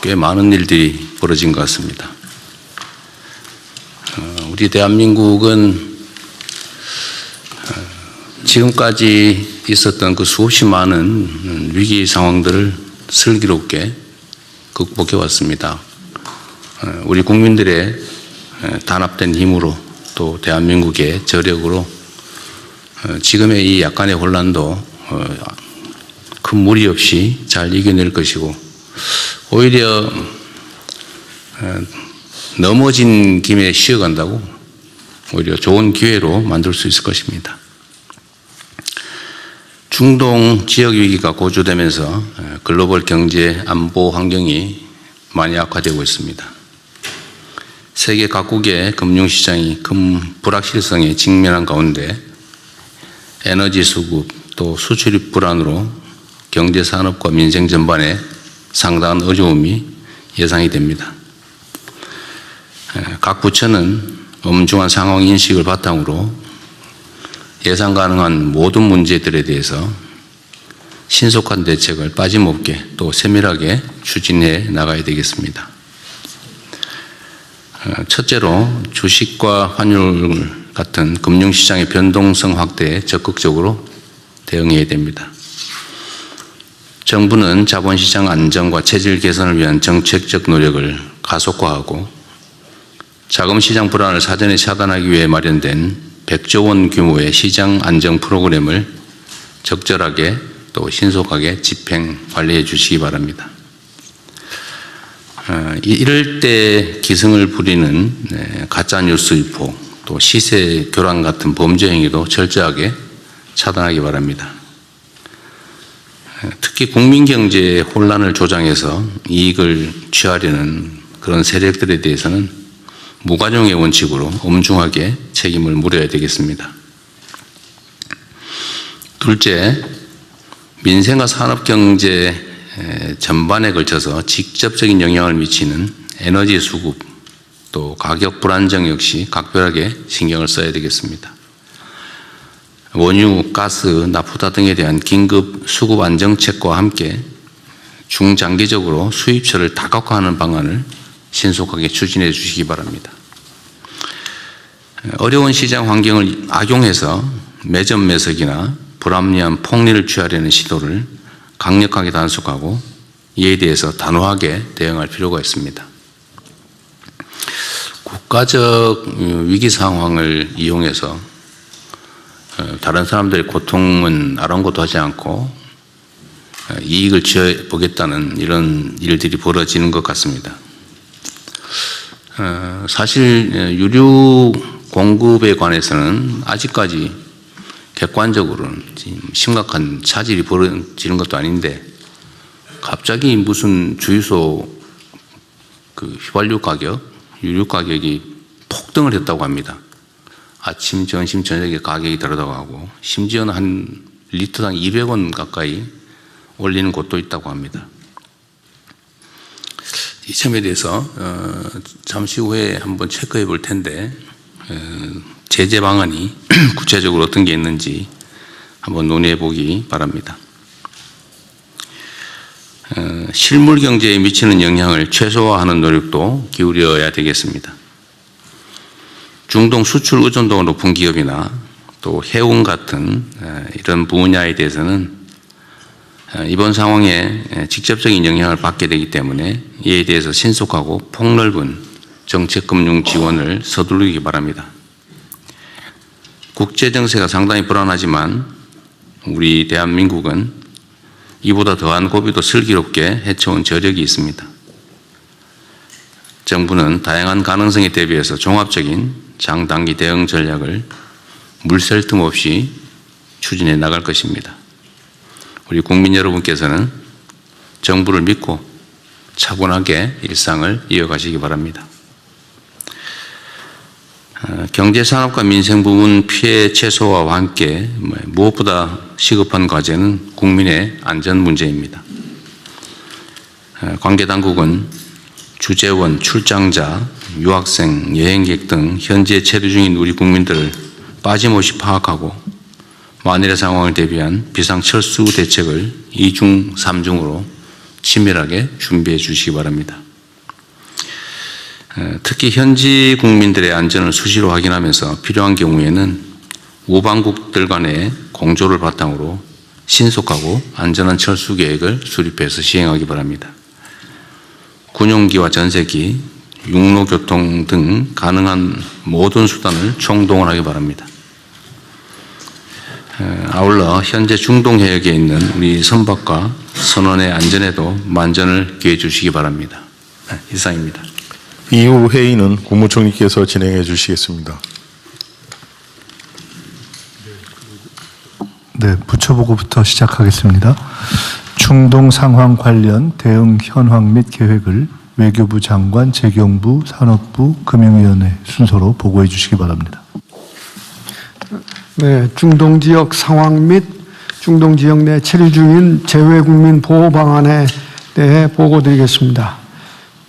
꽤 많은 일들이 벌어진 것 같습니다. 우리 대한민국은 지금까지 있었던 그 수없이 많은 위기 상황들을 슬기롭게 극복해 왔습니다. 우리 국민들의 단합된 힘으로 또 대한민국의 저력으로 지금의 이 약간의 혼란도 큰 무리 없이 잘 이겨낼 것이고, 오히려 넘어진 김에 쉬어간다고 오히려 좋은 기회로 만들 수 있을 것입니다. 중동 지역 위기가 고조되면서 글로벌 경제 안보 환경이 많이 악화되고 있습니다. 세계 각국의 금융시장이 큰 불확실성에 직면한 가운데 에너지 수급 또 수출입 불안으로 경제 산업과 민생 전반에 상당한 어려움이 예상이 됩니다. 각 부처는 엄중한 상황 인식을 바탕으로 예상 가능한 모든 문제들에 대해서 신속한 대책을 빠짐없게 또 세밀하게 추진해 나가야 되겠습니다. 첫째로 주식과 환율 같은 금융시장의 변동성 확대에 적극적으로 대응해야 됩니다. 정부는 자본시장 안정과 체질 개선을 위한 정책적 노력을 가속화하고 자금시장 불안을 사전에 차단하기 위해 마련된 100조 원 규모의 시장 안정 프로그램을 적절하게 또 신속하게 집행 관리해 주시기 바랍니다. 이럴 때 기승을 부리는 가짜뉴스 유포 또 시세 교란 같은 범죄 행위도 철저하게 차단하기 바랍니다. 특히 국민경제의 혼란을 조장해서 이익을 취하려는 그런 세력들에 대해서는 무관용의 원칙으로 엄중하게 책임을 물어야 되겠습니다. 둘째, 민생과 산업경제 전반에 걸쳐서 직접적인 영향을 미치는 에너지 수급 또 가격 불안정 역시 각별하게 신경을 써야 되겠습니다. 원유, 가스, 나프타 등에 대한 긴급 수급 안정책과 함께 중장기적으로 수입처를 다각화하는 방안을 신속하게 추진해 주시기 바랍니다. 어려운 시장 환경을 악용해서 매점 매석이나 불합리한 폭리를 취하려는 시도를 강력하게 단속하고 이에 대해서 단호하게 대응할 필요가 있습니다. 국가적 위기 상황을 이용해서 다른 사람들의 고통은 아랑곳하지 않고 이익을 취해보겠다는 이런 일들이 벌어지는 것 같습니다. 사실 유류 공급에 관해서는 아직까지 객관적으로는 심각한 차질이 벌어지는 것도 아닌데 갑자기 무슨 주유소 그 휘발유 가격, 유류 가격이 폭등을 했다고 합니다. 아침, 점심, 저녁에 가격이 다르다고 하고 심지어는 한 리터당 200원 가까이 올리는 곳도 있다고 합니다. 이 점에 대해서 잠시 후에 한번 체크해 볼 텐데 제재 방안이 구체적으로 어떤 게 있는지 한번 논의해 보기 바랍니다. 실물 경제에 미치는 영향을 최소화하는 노력도 기울여야 되겠습니다. 중동 수출 의존도가 높은 기업이나 또 해운 같은 이런 분야에 대해서는 이번 상황에 직접적인 영향을 받게 되기 때문에 이에 대해서 신속하고 폭넓은 정책금융 지원을 서두르기 바랍니다. 국제 정세가 상당히 불안하지만 우리 대한민국은 이보다 더한 고비도 슬기롭게 헤쳐온 저력이 있습니다. 정부는 다양한 가능성에 대비해서 종합적인 장단기 대응 전략을 물샐 틈 없이 추진해 나갈 것입니다. 우리 국민 여러분께서는 정부를 믿고 차분하게 일상을 이어가시기 바랍니다. 경제산업과 민생 부문 피해 최소화와 함께 무엇보다 시급한 과제는 국민의 안전 문제입니다. 관계당국은 주재원, 출장자, 유학생, 여행객 등 현재 체류 중인 우리 국민들을 빠짐없이 파악하고 만일의 상황을 대비한 비상철수 대책을 2중, 3중으로 치밀하게 준비해 주시기 바랍니다. 특히 현지 국민들의 안전을 수시로 확인하면서 필요한 경우에는 우방국들 간의 공조를 바탕으로 신속하고 안전한 철수 계획을 수립해서 시행하기 바랍니다. 군용기와 전세기, 육로교통 등 가능한 모든 수단을 총동원하기 바랍니다. 아울러 현재 중동 해역에 있는 우리 선박과 선원의 안전에도 만전을 기해 주시기 바랍니다. 이상입니다. 이후 회의는 국무총리께서 진행해 주시겠습니다. 네, 부처보고부터 시작하겠습니다. 중동 상황 관련 대응 현황 및 계획을 외교부 장관, 재경부, 산업부, 금융위원회 순서로 보고해 주시기 바랍니다. 네, 중동 지역 상황 및 중동 지역 내 체류 중인 재외국민 보호 방안에 대해 보고드리겠습니다.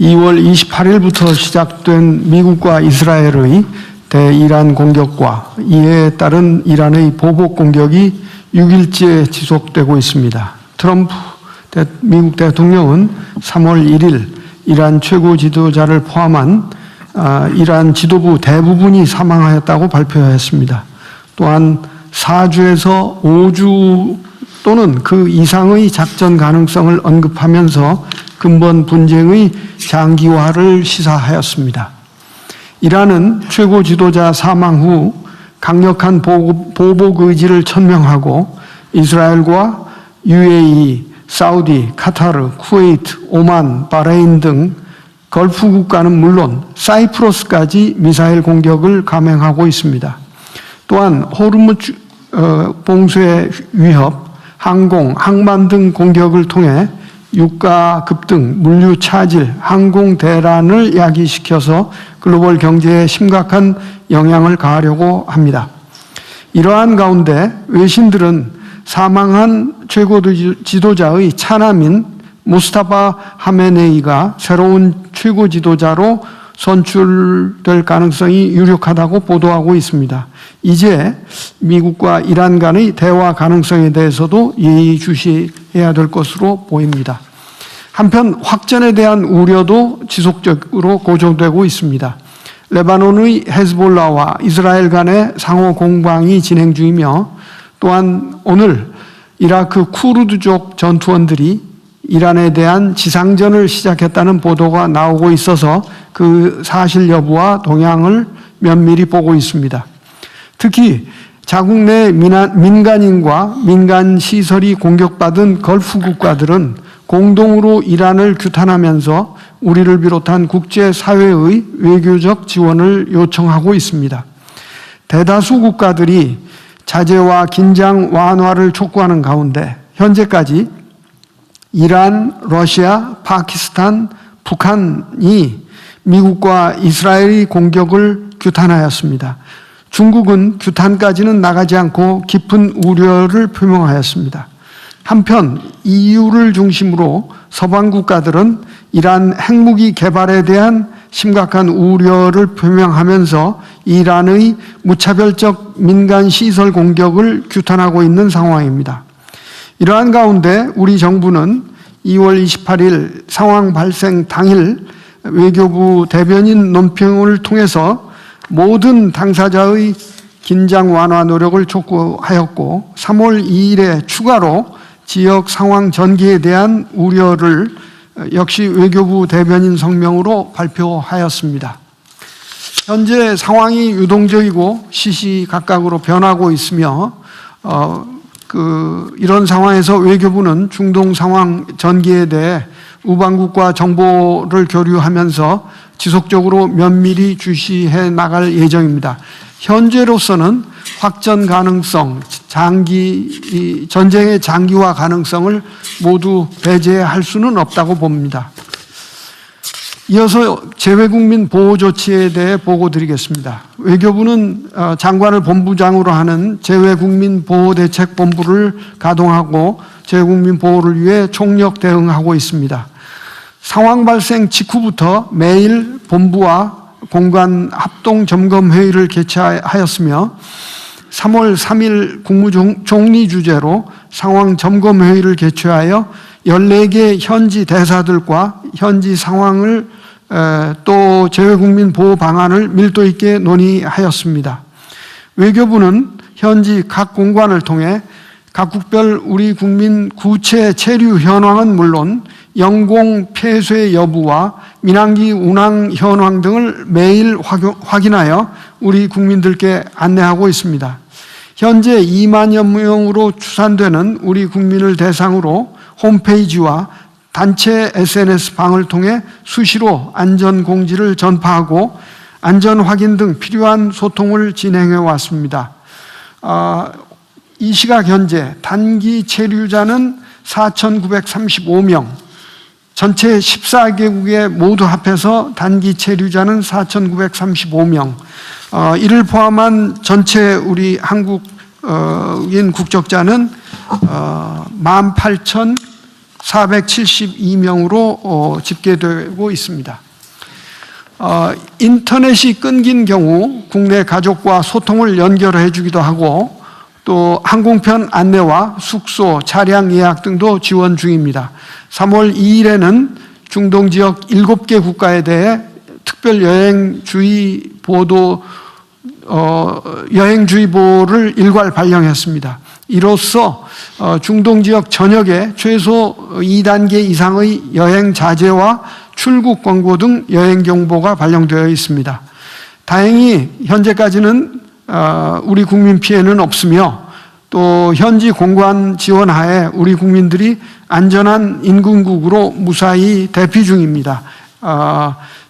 2월 28일부터 시작된 미국과 이스라엘의 대이란 공격과 이에 따른 이란의 보복 공격이 6일째 지속되고 있습니다. 트럼프 미국 대통령은 3월 1일 이란 최고 지도자를 포함한 이란 지도부 대부분이 사망하였다고 발표했습니다. 또한 4주에서 5주 또는 그 이상의 작전 가능성을 언급하면서 근본 분쟁의 장기화를 시사하였습니다. 이란은 최고 지도자 사망 후 강력한 보복 의지를 천명하고 이스라엘과 UAE, 사우디, 카타르, 쿠웨이트, 오만, 바레인 등 걸프 국가는 물론 사이프러스까지 미사일 공격을 감행하고 있습니다. 또한 호르무즈 봉쇄 위협, 항공, 항만 등 공격을 통해 유가 급등, 물류 차질, 항공 대란을 야기시켜서 글로벌 경제에 심각한 영향을 가하려고 합니다. 이러한 가운데 외신들은 사망한 최고 지도자의 차남인 무스타파 하메네이가 새로운 최고 지도자로 선출될 가능성이 유력하다고 보도하고 있습니다. 이제 미국과 이란 간의 대화 가능성에 대해서도 예의주시해야 될 것으로 보입니다. 한편 확전에 대한 우려도 지속적으로 고조되고 있습니다. 레바논의 헤즈볼라와 이스라엘 간의 상호 공방이 진행 중이며 또한 오늘 이라크 쿠르드족 전투원들이 이란에 대한 지상전을 시작했다는 보도가 나오고 있어서 그 사실 여부와 동향을 면밀히 보고 있습니다. 특히 자국 내 민간인과 민간 시설이 공격받은 걸프 국가들은 공동으로 이란을 규탄하면서 우리를 비롯한 국제사회의 외교적 지원을 요청하고 있습니다. 대다수 국가들이 자제와 긴장 완화를 촉구하는 가운데 현재까지 이란, 러시아, 파키스탄, 북한이 미국과 이스라엘의 공격을 규탄하였습니다. 중국은 규탄까지는 나가지 않고 깊은 우려를 표명하였습니다. 한편 EU를 중심으로 서방 국가들은 이란 핵무기 개발에 대한 심각한 우려를 표명하면서 이란의 무차별적 민간 시설 공격을 규탄하고 있는 상황입니다. 이러한 가운데 우리 정부는 2월 28일 상황 발생 당일 외교부 대변인 논평을 통해서 모든 당사자의 긴장 완화 노력을 촉구하였고 3월 2일에 추가로 지역 상황 전개에 대한 우려를 역시 외교부 대변인 성명으로 발표하였습니다. 현재 상황이 유동적이고 시시각각으로 변하고 있으며 이런 상황에서 외교부는 중동 상황 전개에 대해 우방국과 정보를 교류하면서 지속적으로 면밀히 주시해 나갈 예정입니다. 현재로서는 확전 가능성, 전쟁의 장기화 가능성을 모두 배제할 수는 없다고 봅니다. 이어서 재외국민 보호 조치에 대해 보고드리겠습니다. 외교부는 장관을 본부장으로 하는 재외국민 보호대책본부를 가동하고 재외국민 보호를 위해 총력 대응하고 있습니다. 상황 발생 직후부터 매일 본부와 공관 합동 점검 회의를 개최하였으며 3월 3일 국무총리 주재로 상황 점검 회의를 개최하여 14개 현지 대사들과 현지 상황을 또 재외국민 보호 방안을 밀도 있게 논의하였습니다. 외교부는 현지 각 공관을 통해 각국별 우리 국민 구체 체류 현황은 물론 영공 폐쇄 여부와 민항기 운항 현황 등을 매일 확인하여 우리 국민들께 안내하고 있습니다. 현재 2만여 명으로 추산되는 우리 국민을 대상으로 홈페이지와 단체 SNS 방을 통해 수시로 안전 공지를 전파하고 안전 확인 등 필요한 소통을 진행해 왔습니다. 이 시각 현재 단기 체류자는 4,935명, 전체 14개국에 모두 합해서 단기 체류자는 4,935명, 이를 포함한 전체 우리 한국인 국적자는 18,472명으로 집계되고 있습니다. 인터넷이 끊긴 경우 국내 가족과 소통을 연결해 주기도 하고 또 항공편 안내와 숙소, 차량 예약 등도 지원 중입니다. 3월 2일에는 중동 지역 7개 국가에 대해 특별 여행주의보를 일괄 발령했습니다. 이로써 중동 지역 전역에 최소 2단계 이상의 여행 자제와 출국 권고 등 여행 경보가 발령되어 있습니다. 다행히 현재까지는 우리 국민 피해는 없으며 또 현지 공관 지원하에 우리 국민들이 안전한 인근국으로 무사히 대피 중입니다.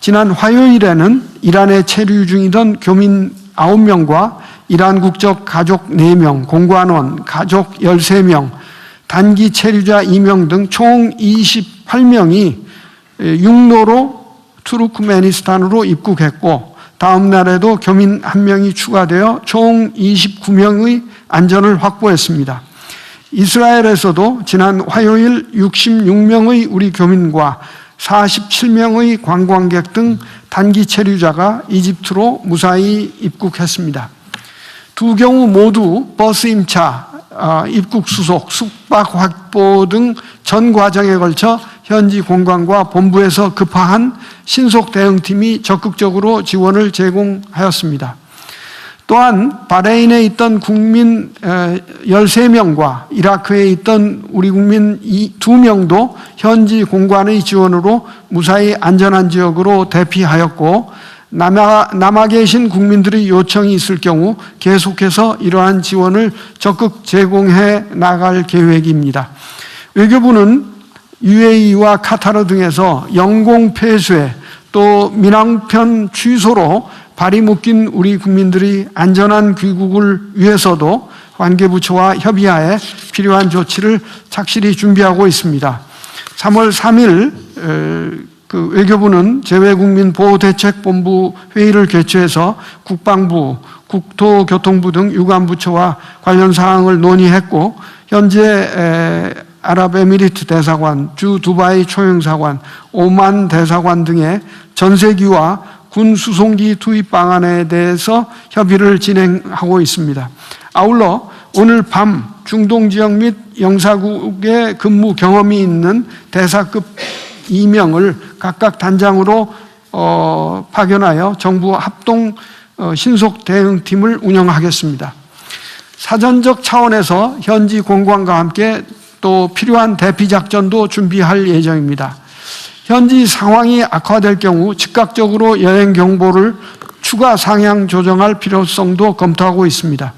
지난 화요일에는 이란에 체류 중이던 교민 9명과 이란 국적 가족 4명, 공관원, 가족 13명, 단기 체류자 2명 등 총 28명이 육로로 투르크메니스탄으로 입국했고 다음 날에도 교민 1명이 추가되어 총 29명의 안전을 확보했습니다. 이스라엘에서도 지난 화요일 66명의 우리 교민과 47명의 관광객 등 단기 체류자가 이집트로 무사히 입국했습니다. 두 경우 모두 버스 임차, 입국 수속, 숙박 확보 등 전 과정에 걸쳐 현지 공관과 본부에서 급파한 신속 대응팀이 적극적으로 지원을 제공하였습니다. 또한 바레인에 있던 국민 13명과 이라크에 있던 우리 국민 2명도 현지 공관의 지원으로 무사히 안전한 지역으로 대피하였고 남아 계신 국민들의 요청이 있을 경우 계속해서 이러한 지원을 적극 제공해 나갈 계획입니다. 외교부는 UAE와 카타르 등에서 영공 폐쇄 또 민항편 취소로 발이 묶인 우리 국민들이 안전한 귀국을 위해서도 관계부처와 협의하에 필요한 조치를 착실히 준비하고 있습니다. 3월 3일 외교부는 재외국민보호대책본부 회의를 개최해서 국방부, 국토교통부 등 유관부처와 관련 사항을 논의했고 현재 아랍에미리트 대사관, 주 두바이 초영사관, 오만 대사관 등의 전세기와 군 수송기 투입 방안에 대해서 협의를 진행하고 있습니다. 아울러 오늘 밤 중동 지역 및 영사국에 근무 경험이 있는 대사급 2명을 각각 단장으로 파견하여 정부 합동 신속 대응팀을 운영하겠습니다. 사전적 차원에서 현지 공관과 함께 또 필요한 대피 작전도 준비할 예정입니다. 현지 상황이 악화될 경우 즉각적으로 여행 경보를 추가 상향 조정할 필요성도 검토하고 있습니다.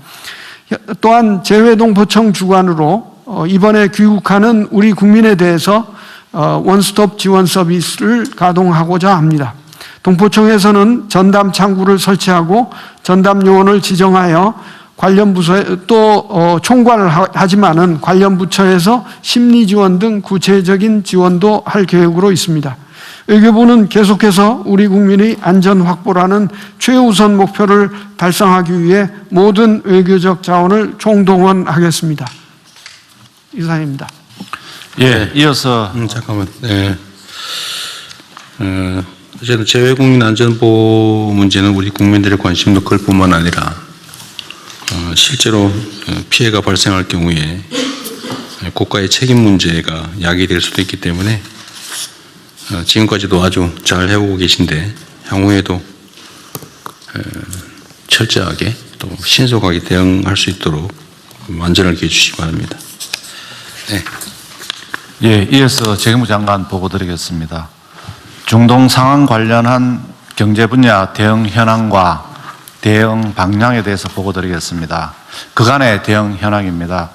또한 재외동포청 주관으로 이번에 귀국하는 우리 국민에 대해서 원스톱 지원 서비스를 가동하고자 합니다. 동포청에서는 전담 창구를 설치하고 전담 요원을 지정하여 관련 부서에 또 총괄을 하지만은 관련 부처에서 심리 지원 등 구체적인 지원도 할 계획으로 있습니다. 외교부는 계속해서 우리 국민의 안전 확보라는 최우선 목표를 달성하기 위해 모든 외교적 자원을 총동원하겠습니다. 이상입니다. 예, 이어서 잠깐만. 네. 어쨌든 재외국민 안전보호 문제는 우리 국민들의 관심도 클 뿐만 아니라 실제로 피해가 발생할 경우에 국가의 책임 문제가 야기될 수도 있기 때문에 지금까지도 아주 잘 해오고 계신데 향후에도 철저하게 또 신속하게 대응할 수 있도록 만전을 기해 주시기 바랍니다. 네. 예, 이어서 재경부 장관 보고 드리겠습니다. 중동 상황 관련한 경제 분야 대응 현황과 대응 방향에 대해서 보고 드리겠습니다. 그간의 대응 현황입니다.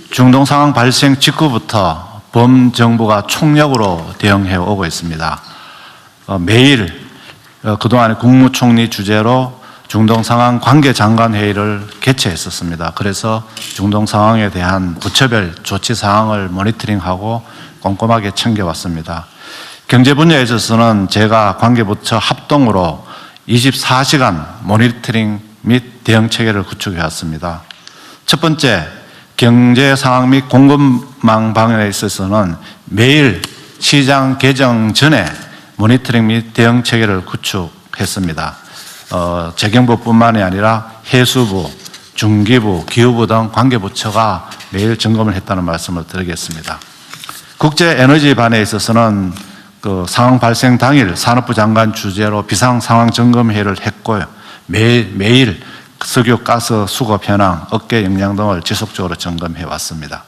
중동 상황 발생 직후부터 범정부가 총력으로 대응해 오고 있습니다. 매일 그동안의 국무총리 주재로 중동 상황 관계 장관 회의를 개최했었습니다. 그래서 중동 상황에 대한 부처별 조치 사항을 모니터링하고 꼼꼼하게 챙겨왔습니다. 경제 분야에 있어서는 제가 관계부처 합동으로 24시간 모니터링 및 대응 체계를 구축해 왔습니다. 첫 번째, 경제 상황 및 공급망 방향에 있어서는 매일 시장 개정 전에 모니터링 및 대응 체계를 구축했습니다. 재경부뿐만이 아니라 해수부, 중기부, 기후부 등 관계부처가 매일 점검을 했다는 말씀을 드리겠습니다. 국제에너지반에 있어서는 그 상황 발생 당일 산업부 장관 주재로 비상 상황 점검 회의를 했고요. 매일 석유, 가스 수급 현황, 업계 역량 등을 지속적으로 점검해 왔습니다.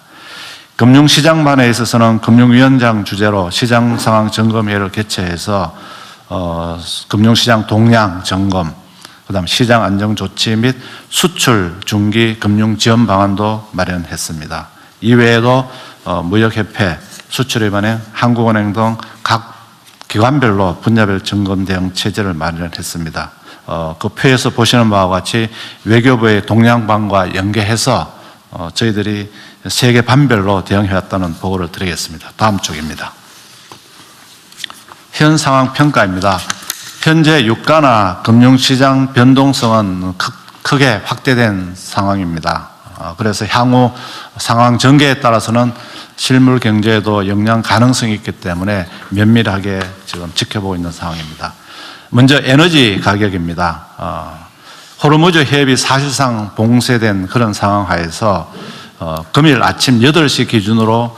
금융시장반에 있어서는 금융위원장 주재로 시장 상황 점검 회의를 개최해서 금융시장 동향 점검, 그다음 시장 안정 조치 및 수출 중기 금융 지원 방안도 마련했습니다. 이외에도 무역협회, 수출입은행, 한국은행 등 각 기관별로 분야별 점검 대응 체제를 마련했습니다. 그 표에서 보시는 바와 같이 외교부의 동향반과 연계해서 저희들이 세계 반별로 대응해왔다는 보고를 드리겠습니다. 다음 쪽입니다. 현 상황 평가입니다. 현재 유가나 금융시장 변동성은 크게 확대된 상황입니다. 그래서 향후 상황 전개에 따라서는 실물 경제에도 영향 가능성이 있기 때문에 면밀하게 지금 지켜보고 있는 상황입니다. 먼저 에너지 가격입니다. 호르무즈 해협이 사실상 봉쇄된 그런 상황 하에서 금일 아침 8시 기준으로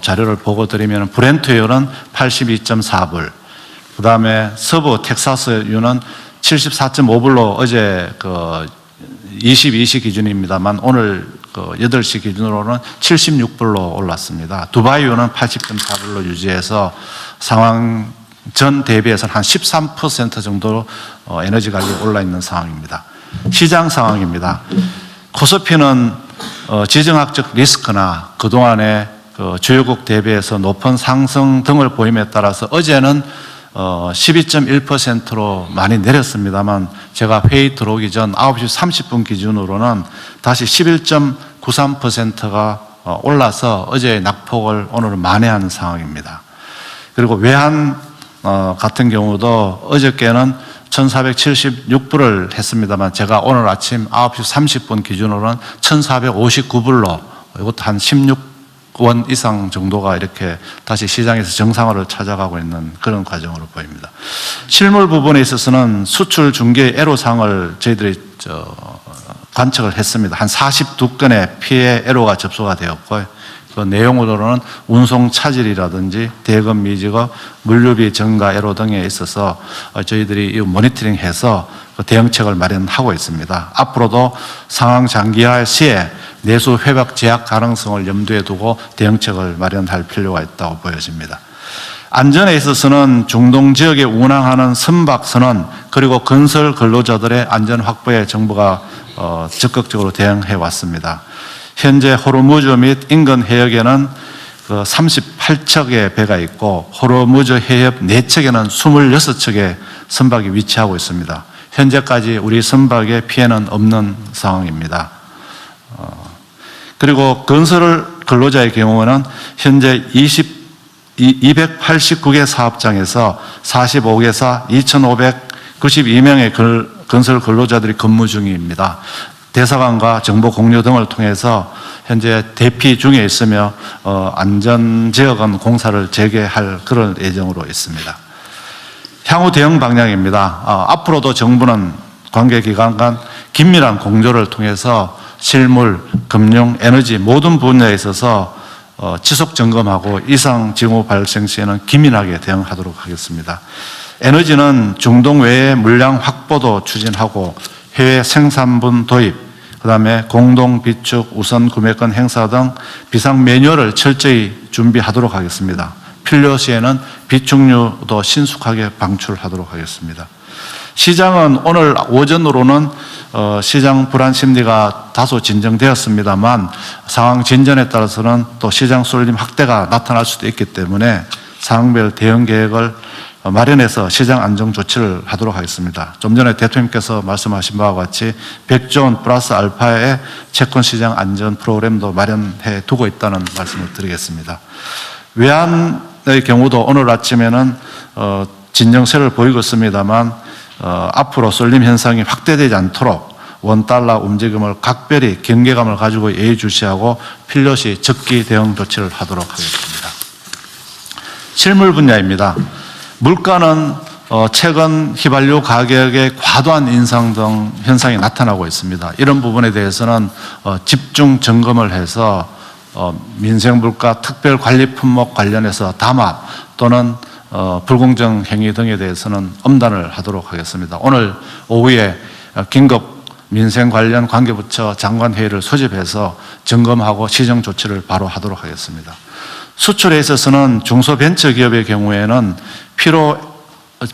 자료를 보고 드리면 브렌트유는 82.4불, 그 다음에 서부 텍사스유는 74.5불로 어제 22시 기준입니다만 오늘 8시 기준으로는 76불로 올랐습니다. 두바이유는 80.4불로 유지해서 상황 전 대비해서는 한 13% 정도 에너지 가격이 올라 있는 상황입니다. 시장 상황입니다. 코스피는 지정학적 리스크나 그동안의 주요국 대비해서 높은 상승 등을 보임에 따라서 어제는 12.1%로 많이 내렸습니다만 제가 회의 들어오기 전 9시 30분 기준으로는 다시 11.93%가 올라서 어제의 낙폭을 오늘은 만회하는 상황입니다. 그리고 외환 같은 경우도 어저께는 1476불을 했습니다만 제가 오늘 아침 9시 30분 기준으로는 1459불로 이것도 한 16원 이상 정도가 이렇게 다시 시장에서 정상화를 찾아가고 있는 그런 과정으로 보입니다. 실물 부분에 있어서는 수출 중개 애로사항을 저희들이 관측을 했습니다. 한 42건의 피해 애로가 접수가 되었고요. 그 내용으로는 운송 차질이라든지 대금 미지급, 물류비 증가 애로 등에 있어서 저희들이 이 모니터링해서 그 대응책을 마련하고 있습니다. 앞으로도 상황 장기화할 시에 내수 회복 제약 가능성을 염두에 두고 대응책을 마련할 필요가 있다고 보여집니다. 안전에 있어서는 중동 지역에 운항하는 선박선원 그리고 건설 근로자들의 안전 확보에 정부가 적극적으로 대응해 왔습니다. 현재 호르무즈 및 인근 해역에는 38척의 배가 있고 호르무즈 해협 4척에는 26척의 선박이 위치하고 있습니다. 현재까지 우리 선박에 피해는 없는 상황입니다. 그리고 건설 근로자의 경우는 현재 289개 사업장에서 45개사 2,592명의 건설 근로자들이 근무 중입니다. 대사관과 정보 공유 등을 통해서 현재 대피 중에 있으며 안전지역은 공사를 재개할 그런 예정으로 있습니다. 향후 대응 방향입니다. 앞으로도 정부는 관계기관 간 긴밀한 공조를 통해서 실물, 금융, 에너지 모든 분야에 있어서 지속 점검하고 이상 징후 발생 시에는 기민하게 대응하도록 하겠습니다. 에너지는 중동 외의 물량 확보도 추진하고 해외 생산분 도입, 그다음에 공동 비축 우선 구매권 행사 등 비상 매뉴얼을 철저히 준비하도록 하겠습니다. 필요 시에는 비축류도 신속하게 방출하도록 하겠습니다. 시장은 오늘 오전으로는 시장 불안 심리가 다소 진정되었습니다만 상황 진전에 따라서는 또 시장 쏠림 확대가 나타날 수도 있기 때문에 상황별 대응 계획을 마련해서 시장 안정 조치를 하도록 하겠습니다. 좀 전에 대통령께서 말씀하신 바와 같이 100조 원 플러스 알파의 채권 시장 안전 프로그램도 마련해 두고 있다는 말씀을 드리겠습니다. 외환의 경우도 오늘 아침에는 진정세를 보이고 있습니다만 앞으로 쏠림 현상이 확대되지 않도록 원달러 움직임을 각별히 경계감을 가지고 예의주시하고 필요시 적기 대응 조치를 하도록 하겠습니다. 실물 분야입니다. 물가는 최근 휘발유 가격의 과도한 인상 등 현상이 나타나고 있습니다. 이런 부분에 대해서는 집중 점검을 해서 민생 물가 특별 관리 품목 관련해서 담합 또는 불공정 행위 등에 대해서는 엄단을 하도록 하겠습니다. 오늘 오후에 긴급 민생 관련 관계부처 장관회의를 소집해서 점검하고 시정 조치를 바로 하도록 하겠습니다. 수출에 있어서는 중소벤처기업의 경우에는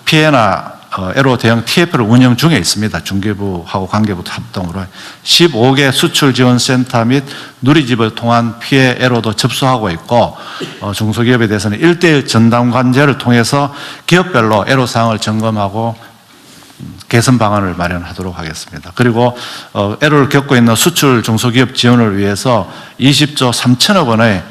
피해나 애로 대응 TF를 운영 중에 있습니다. 중개부하고 관계부 합동으로 15개 수출 지원 센터 및 누리집을 통한 피해 애로도 접수하고 있고 중소기업에 대해서는 1:1 전담관제를 통해서 기업별로 애로 사항을 점검하고 개선 방안을 마련하도록 하겠습니다. 그리고 애로를 겪고 있는 수출 중소기업 지원을 위해서 20조 3천억 원의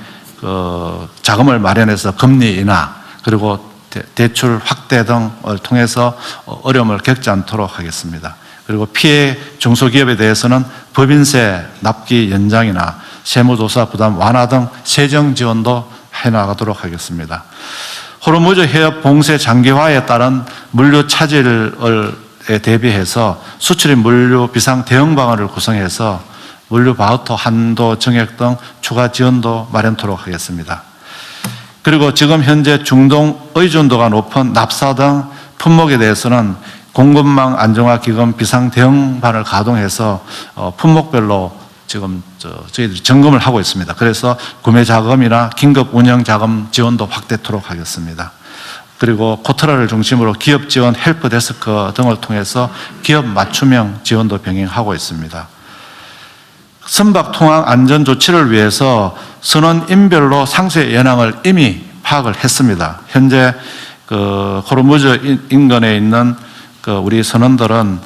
자금을 마련해서 금리 인하 그리고 대출 확대 등을 통해서 어려움을 겪지 않도록 하겠습니다. 그리고 피해 중소기업에 대해서는 법인세 납기 연장이나 세무조사 부담 완화 등 세정 지원도 해나가도록 하겠습니다. 호르무즈 해협 봉쇄 장기화에 따른 물류 차질에 대비해서 수출입 물류 비상 대응 방안을 구성해서 물류 바우처 한도 정액 등 추가 지원도 마련토록 하겠습니다. 그리고 지금 현재 중동 의존도가 높은 납사 등 품목에 대해서는 공급망 안정화 기금 비상 대응반을 가동해서 품목별로 지금 저희들이 점검을 하고 있습니다. 그래서 구매 자금이나 긴급 운영 자금 지원도 확대토록 하겠습니다. 그리고 코트라를 중심으로 기업 지원 헬프 데스크 등을 통해서 기업 맞춤형 지원도 병행하고 있습니다. 선박 통항 안전 조치를 위해서 선원인별로 상세 현황을 이미 파악을 했습니다. 현재 호르무즈 인근에 있는 우리 선원들은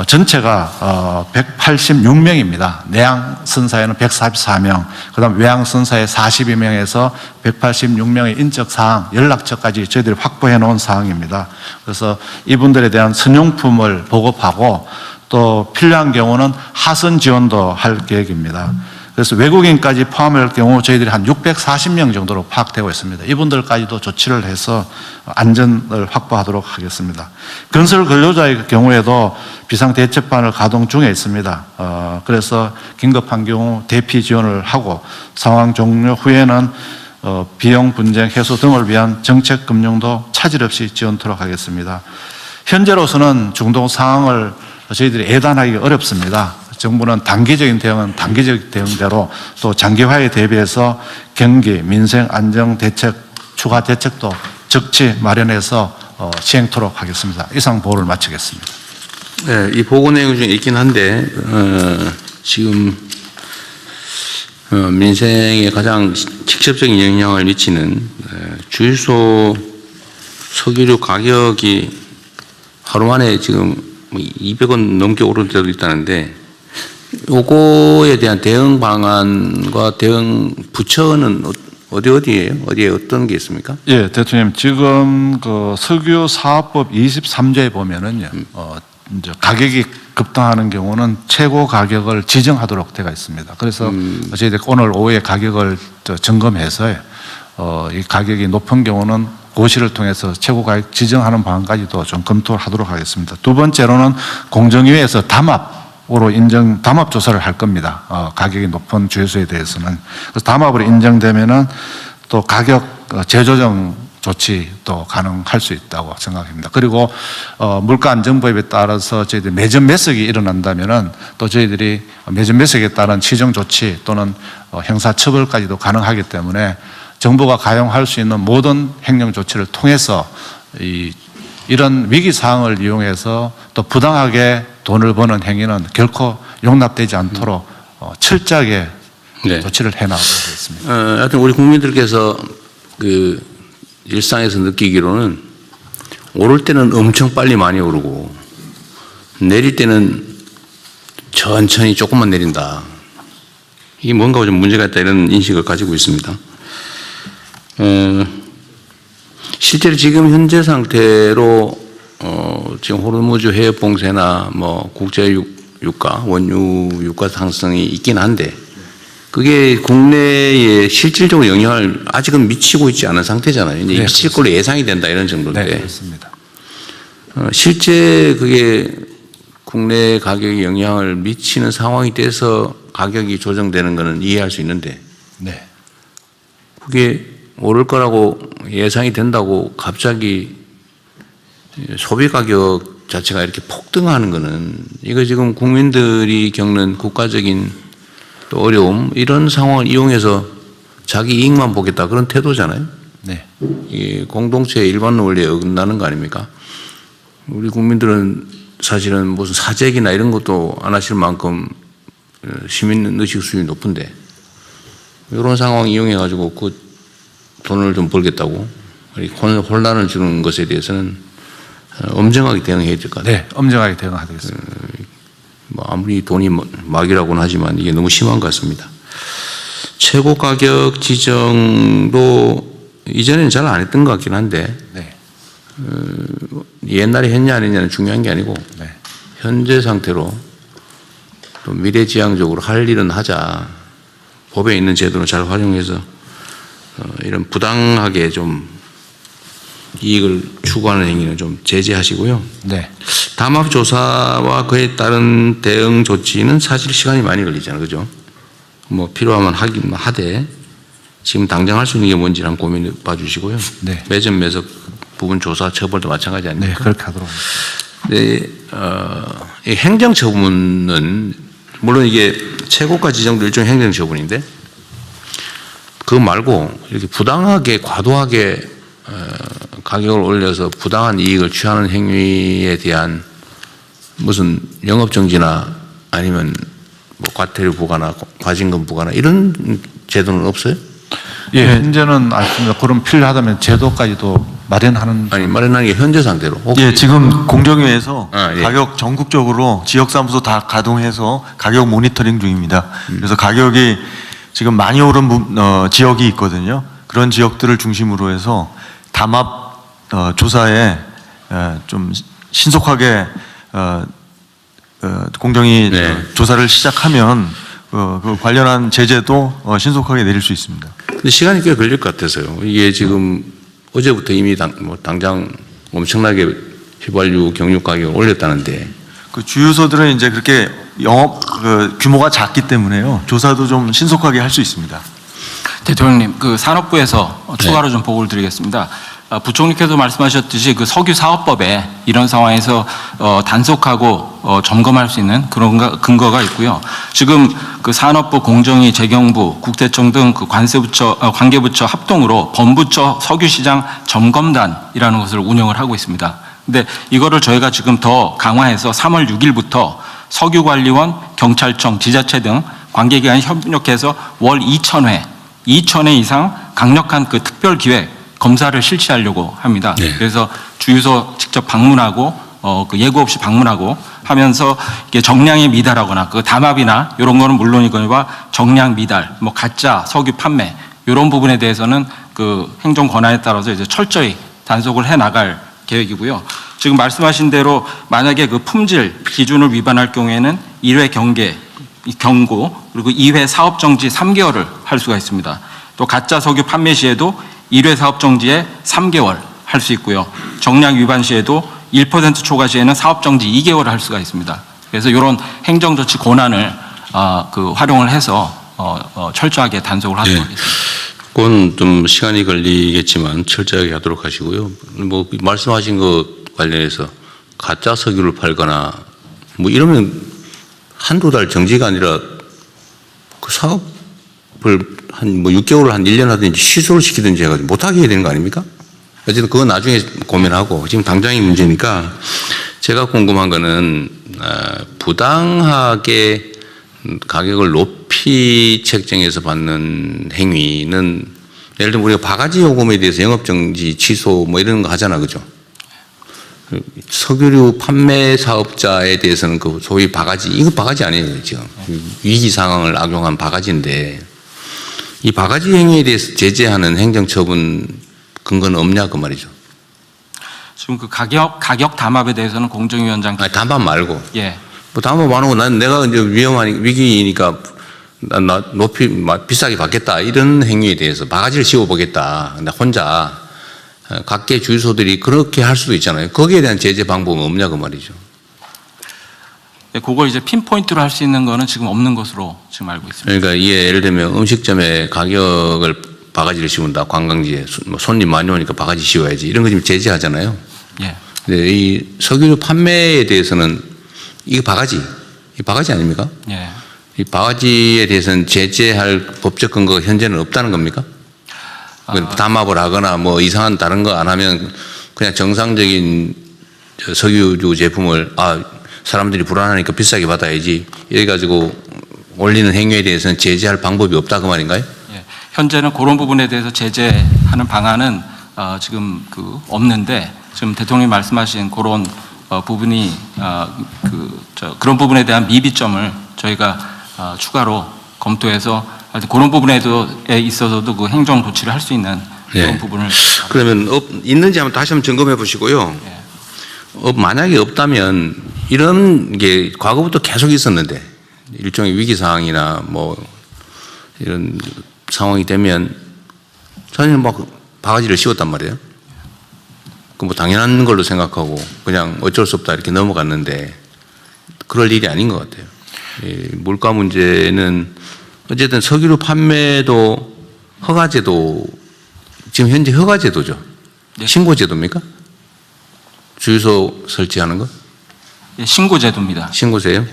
전체가 186명입니다. 내양 선사에는 144명, 그다음 외양 선사에 42명에서 186명의 인적 사항, 연락처까지 저희들이 확보해 놓은 사항입니다. 그래서 이분들에 대한 선용품을 보급하고 또 필요한 경우는 하선 지원도 할 계획입니다. 그래서 외국인까지 포함할 경우 저희들이 한 640명 정도로 파악되고 있습니다. 이분들까지도 조치를 해서 안전을 확보하도록 하겠습니다. 건설 근로자의 경우에도 비상대책반을 가동 중에 있습니다. 그래서 긴급한 경우 대피 지원을 하고 상황 종료 후에는 비용 분쟁 해소 등을 위한 정책 금융도 차질 없이 지원토록 하겠습니다. 현재로서는 중동 상황을 저희들이 예단하기 어렵습니다. 정부는 단기적인 대응은 단기적 대응대로 또 장기화에 대비해서 경기, 민생 안정 대책, 추가 대책도 적지 마련해서 시행토록 하겠습니다. 이상 보고를 마치겠습니다. 네, 이 보고 내용 중에 있긴 한데 지금 민생에 가장 직접적인 영향을 미치는 주유소 석유류 가격이 하루 만에 지금 200원 넘게 오른 데도 있다는데 요거에 대한 대응 방안과 대응 부처는 어디에요? 어디에 어떤 게 있습니까? 예, 대통령 지금 석유 사업법 23조에 보면은요, 이제 가격이 급등하는 경우는 최고 가격을 지정하도록 되어 있습니다. 그래서 저희들이 오늘 오후에 가격을 점검해서 이 가격이 높은 경우는 고시를 통해서 최고 가격 지정하는 방안까지도 좀 검토하도록 하겠습니다. 두 번째로는 공정위에서 담합 담합 조사를 할 겁니다. 가격이 높은 주유소에 대해서는. 그래서 담합으로 인정되면은 또 가격 재조정 조치도 가능할 수 있다고 생각합니다. 그리고 물가안정법에 따라서 저희들 매점 매석이 일어난다면은 또 저희들이 매점 매석에 따른 치정 조치 또는 형사처벌까지도 가능하기 때문에 정부가 가용할 수 있는 모든 행정 조치를 통해서 이런 위기 상황을 이용해서 또 부당하게 돈을 버는 행위는 결코 용납되지 않도록 철저하게 네. 조치를 해나가겠습니다. 하여튼 우리 국민들께서 그 일상에서 느끼기로는 오를 때는 엄청 빨리 많이 오르고 내릴 때는 천천히 조금만 내린다. 이게 뭔가 좀 문제가 있다 이런 인식을 가지고 있습니다. 실제로 지금 현재 상태로 지금 호르무즈 해협 봉쇄나 뭐 국제 유가, 원유 유가 상승이 있긴 한데 그게 국내에 실질적으로 영향을 아직은 미치고 있지 않은 상태잖아요. 이제 네, 미칠 걸로 예상이 된다 이런 정도인데 네, 그렇습니다. 실제 그게 국내 가격에 영향을 미치는 상황이 돼서 가격이 조정되는 것은 이해할 수 있는데 네. 그게 오를 거라고 예상이 된다고 갑자기 소비 가격 자체가 이렇게 폭등하는 것은 이거 지금 국민들이 겪는 국가적인 또 어려움 이런 상황을 이용해서 자기 이익만 보겠다 그런 태도잖아요. 네. 이 공동체의 일반 원리에 어긋나는 거 아닙니까? 우리 국민들은 사실은 무슨 사재기나 이런 것도 안 하실 만큼 시민 의식 수준이 높은데 이런 상황 이용해 가지고 그 돈을 좀 벌겠다고 혼란을 주는 것에 대해서는 엄정하게 대응해야 될 것 같아요. 네, 엄정하게 대응하겠습니다. 뭐 아무리 돈이 막이라고는 하지만 이게 너무 심한 것 같습니다. 최고 가격 지정도 이전에는 잘 안 했던 것 같긴 한데 네. 옛날에 했냐 안 했냐는 중요한 게 아니고 네. 현재 상태로 또 미래지향적으로 할 일은 하자. 법에 있는 제도를 잘 활용해서 이런 부당하게 좀 이익을 추구하는 행위는 좀 제재하시고요. 네. 담합 조사와 그에 따른 대응 조치는 사실 시간이 많이 걸리잖아요. 그죠? 뭐 필요하면 하긴 하되 지금 당장 할 수 있는 게 뭔지 한번 고민해 봐 주시고요. 네. 매점 매석 부분 조사 처벌도 마찬가지 아닙니까? 네, 그렇게 하도록 하겠습니다. 네, 이 행정처분은 물론 이게 최고가 지정도 일종의 행정처분인데 그거 말고 이렇게 부당하게 과도하게 가격을 올려서 부당한 이익을 취하는 행위에 대한 무슨 영업정지나 아니면 뭐 과태료 부과나 과징금 부과나 이런 제도는 없어요? 예, 현재는 알겠습니다. 그럼 필요하다면 제도까지도 마련하는. 아니 마련하는 게 현재 상태로. 예, 지금 공정위에서 예. 가격 전국적으로 지역사무소 다 가동해서 가격 모니터링 중입니다. 그래서 가격이 지금 많이 오른 지역이 있거든요. 그런 지역들을 중심으로 해서 담합 조사에 좀 신속하게 공정위 네. 조사를 시작하면 그 관련한 제재도 신속하게 내릴 수 있습니다. 근데 시간이 꽤 걸릴 것 같아서요. 이게 지금 어제부터 이미 당장 엄청나게 휘발유 경유 가격을 올렸다는데 그 주유소들은 이제 그렇게 영업 규모가 작기 때문에요. 조사도 좀 신속하게 할 수 있습니다. 대통령님, 그 산업부에서 추가로 좀 보고를 드리겠습니다. 부총리께서 말씀하셨듯이 그 석유 사업법에 이런 상황에서 단속하고 점검할 수 있는 그런 근거가 있고요. 지금 그 산업부, 공정위, 재경부, 국세청 등 그 관계부처 합동으로 범부처 석유시장 점검단이라는 것을 운영을 하고 있습니다. 근데 이거를 저희가 지금 더 강화해서 3월 6일부터 석유관리원, 경찰청, 지자체 등 관계기관이 협력해서 월 2,000회 이상 강력한 그 특별기획 검사를 실시하려고 합니다. 네. 그래서 주유소 직접 방문하고 그 예고 없이 방문하고 하면서 이게 정량에 미달하거나 그 담합이나 이런 거는 물론이거니와 정량 미달, 뭐 가짜 석유 판매 이런 부분에 대해서는 그 행정 권한에 따라서 이제 철저히 단속을 해 나갈 계획이고요. 지금 말씀하신 대로 만약에 그 품질 기준을 위반할 경우에는 1회 경고 그리고 2회 사업 정지 3개월을 할 수가 있습니다. 또 가짜 석유 판매 시에도 1회 사업 정지에 3개월 할 수 있고요. 정량 위반 시에도 1% 초과 시에는 사업 정지 2개월을 할 수가 있습니다. 그래서 이런 행정조치 권한을 활용을 해서 철저하게 단속을 하도록 예. 하겠습니다. 그건 좀 시간이 걸리겠지만 철저하게 하도록 하시고요. 뭐 말씀하신 것 관련해서 가짜 석유를 팔거나 뭐 이러면 한두 달 정지가 아니라 그 사업을 한 뭐 6개월 한 1년 하든지 취소를 시키든지 해가지고 못하게 해야 되는 거 아닙니까? 어쨌든 그건 나중에 고민하고 지금 당장의 문제니까 제가 궁금한 거는 부당하게 가격을 높이 책정해서 받는 행위는 예를 들면 우리가 바가지 요금에 대해서 영업정지 취소 뭐 이런 거 하잖아, 그죠? 석유류 판매 사업자에 대해서는 그 소위 바가지, 이거 바가지 아니에요, 지금. 위기 상황을 악용한 바가지인데 이 바가지 행위에 대해서 제재하는 행정처분 근거는 없냐, 그 말이죠. 지금 그 가격 담합에 대해서는 공정위원장 아니, 담합 말고. 예. 뭐 담합 안 하고 난 내가 이제 위험한 위기니까 나 높이 비싸게 받겠다 이런 행위에 대해서 바가지를 씌워보겠다. 나 혼자 각계 주유소들이 그렇게 할 수도 있잖아요. 거기에 대한 제재 방법은 없냐 그 말이죠. 예, 그걸 이제 핀포인트로 할 수 있는 거는 지금 없는 것으로 지금 알고 있습니다. 그러니까 이게 예를 들면 음식점에 가격을 바가지를 씌운다. 관광지에 손님 많이 오니까 바가지 씌워야지. 이런 거 지금 제재하잖아요. 예. 근데 이 석유류 판매에 대해서는 이게 바가지 아닙니까? 예. 이 바가지에 대해서는 제재할 법적 근거가 현재는 없다는 겁니까? 담합을 하거나 뭐 이상한 다른 거 안 하면 그냥 정상적인 석유류 제품을 사람들이 불안하니까 비싸게 받아야지 이래 가지고 올리는 행위에 대해서는 제재할 방법이 없다 그 말인가요? 예. 현재는 그런 부분에 대해서 제재하는 방안은 지금 없는데 지금 대통령이 말씀하신 그런 부분이 그런 부분에 대한 미비점을 저희가 추가로 검토해서 그런 부분에 있어서도 그 행정 조치를 할 수 있는 그런 네. 부분을 그러면 있는지 한번 다시 한번 점검해 보시고요. 만약에 없다면 이런 게 과거부터 계속 있었는데 일종의 위기 상황이나 뭐 이런 상황이 되면 저는 막 바가지를 씌웠단 말이에요. 그 뭐 당연한 걸로 생각하고 그냥 어쩔 수 없다 이렇게 넘어갔는데 그럴 일이 아닌 것 같아요. 이 물가 문제는 어쨌든 석유류 판매도 허가제도 지금 현재 허가제도죠. 네. 신고제도입니까? 주유소 설치하는 거? 예, 신고제도입니다. 신고세요?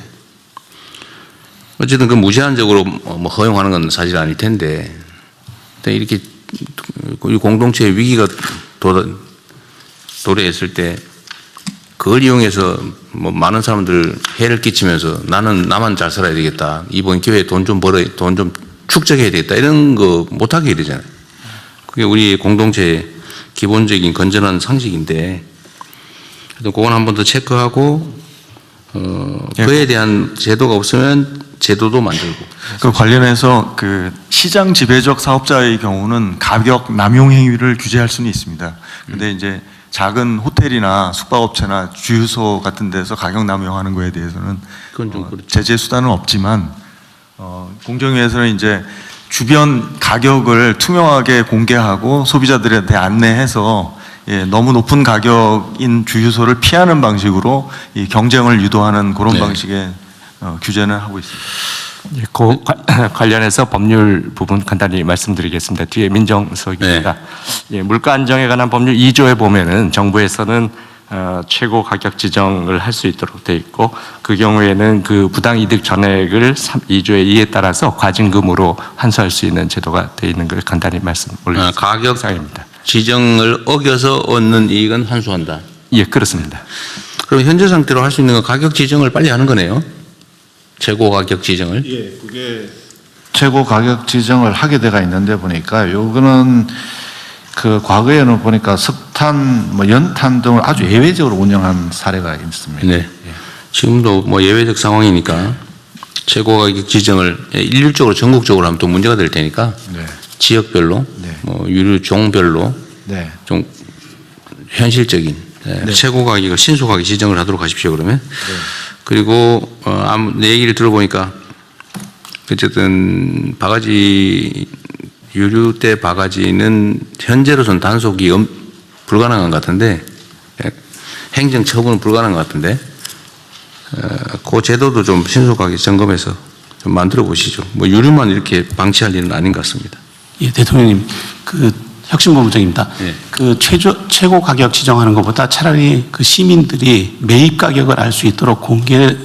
어쨌든 그 무제한적으로 뭐 허용하는 건 사실 아닐 텐데 이렇게 공동체 위기가 도래했을 때 그걸 이용해서 뭐 많은 사람들 해를 끼치면서 나만 잘 살아야 되겠다. 이번 기회에 돈 좀 축적해야 되겠다. 이런 거 못하게 해야 되잖아요. 그게 우리 공동체의 기본적인 건전한 상식인데 그건 한 번 더 체크하고 그에 대한 제도가 없으면 제도도 만들고. 그 관련해서 그 시장 지배적 사업자의 경우는 가격 남용 행위를 규제할 수는 있습니다. 근데 이제 작은 호텔이나 숙박업체나 주유소 같은 데서 가격 남용하는 거에 대해서는 그건 좀 그렇죠. 제재 수단은 없지만 공정위에서는 이제 주변 가격을 투명하게 공개하고 소비자들한테 안내해서 너무 높은 가격인 주유소를 피하는 방식으로 이 경쟁을 유도하는 그런 네. 방식의 규제는 하고 있습니다. 예, 그 관련해서 법률 부분 간단히 말씀드리겠습니다. 뒤에 민정석입니다. 예, 물가 안정에 관한 법률 2조에 보면은 정부에서는 최고 가격 지정을 할 수 있도록 돼 있고 그 경우에는 그 부당 이득 전액을 2조의 2에 따라서 과징금으로 환수할 수 있는 제도가 돼 있는 걸 간단히 말씀 올리겠습니다. 가격 상입니다. 지정을 어겨서 얻는 이익은 환수한다. 예, 그렇습니다. 그럼 현재 상태로 할 수 있는 건 가격 지정을 빨리 하는 거네요. 최고 가격 지정을. 예, 그게 최고 가격 지정을 하게 돼가 있는데 보니까 요거는 그 과거에는 보니까 석탄, 뭐 연탄 등을 아주 예외적으로 운영한 사례가 있습니다. 네. 지금도 뭐 예외적 상황이니까 최고 가격 지정을 일률적으로 전국적으로 하면 또 문제가 될 테니까 네. 지역별로 네. 뭐 유류 종별로 네. 좀 현실적인 최고 가격을 신속하게 지정을 하도록 하십시오 그러면. 그리고 내 얘기를 들어보니까 어쨌든 바가지 유류대 바가지는 현재로선 단속이 불가능한 것 같은데 행정 처분은 불가능한 것 같은데 그 제도도 좀 신속하게 점검해서 좀 만들어 보시죠. 뭐 유류만 이렇게 방치할 일은 아닌 것 같습니다. 예, 대통령님, 그 혁신본부장입니다. 예. 그 최고 가격 지정하는 것보다 차라리 그 시민들이 매입 가격을 알 수 있도록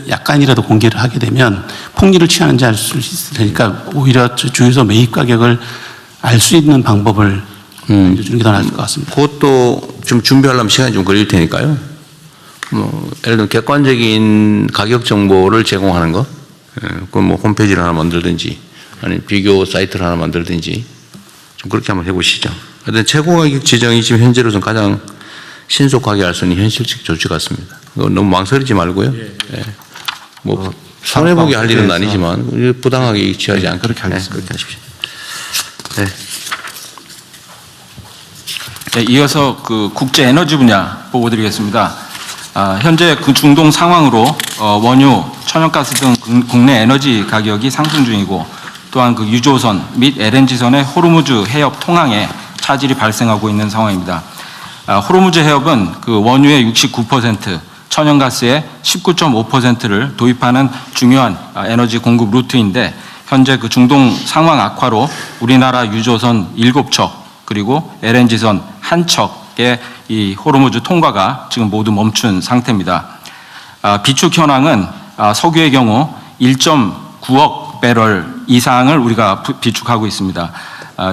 약간이라도 공개를 하게 되면 폭리를 취하는지 알 수 있을 테니까 오히려 주유소 매입 가격을 알 수 있는 방법을 알려주는 게 더 나을 것 같습니다. 그것도 좀 준비하려면 시간이 좀 걸릴 테니까요. 뭐 예를 들어 객관적인 가격 정보를 제공하는 거, 그건 뭐 홈페이지를 하나 만들든지 아니면 비교 사이트를 하나 만들든지 좀 그렇게 한번 해보시죠. 하여튼 최고 가격 지정이 지금 현재로서는 가장 신속하게 할 수 있는 현실적 조치 같습니다. 그거 너무 망설이지 말고요. 예. 뭐 손해보게 할 일은 아니지만 부당하게 취하지 않게 그렇게 하겠습니다. 그렇게 하십시오. 네. 네, 이어서 그 국제 에너지 분야 보고 드리겠습니다. 현재 그 중동 상황으로 원유, 천연가스 등 국내 에너지 가격이 상승 중이고 또한 그 유조선 및 LNG선의 호르무즈 해협 통항에 차질이 발생하고 있는 상황입니다. 호르무즈 해협은 그 원유의 69%, 천연가스의 19.5%를 도입하는 중요한 에너지 공급 루트인데 현재 그 중동 상황 악화로 우리나라 유조선 7척 그리고 LNG선 1척의 이 호르무즈 통과가 지금 모두 멈춘 상태입니다. 비축 현황은 석유의 경우 1.9억 배럴 이상을 우리가 비축하고 있습니다.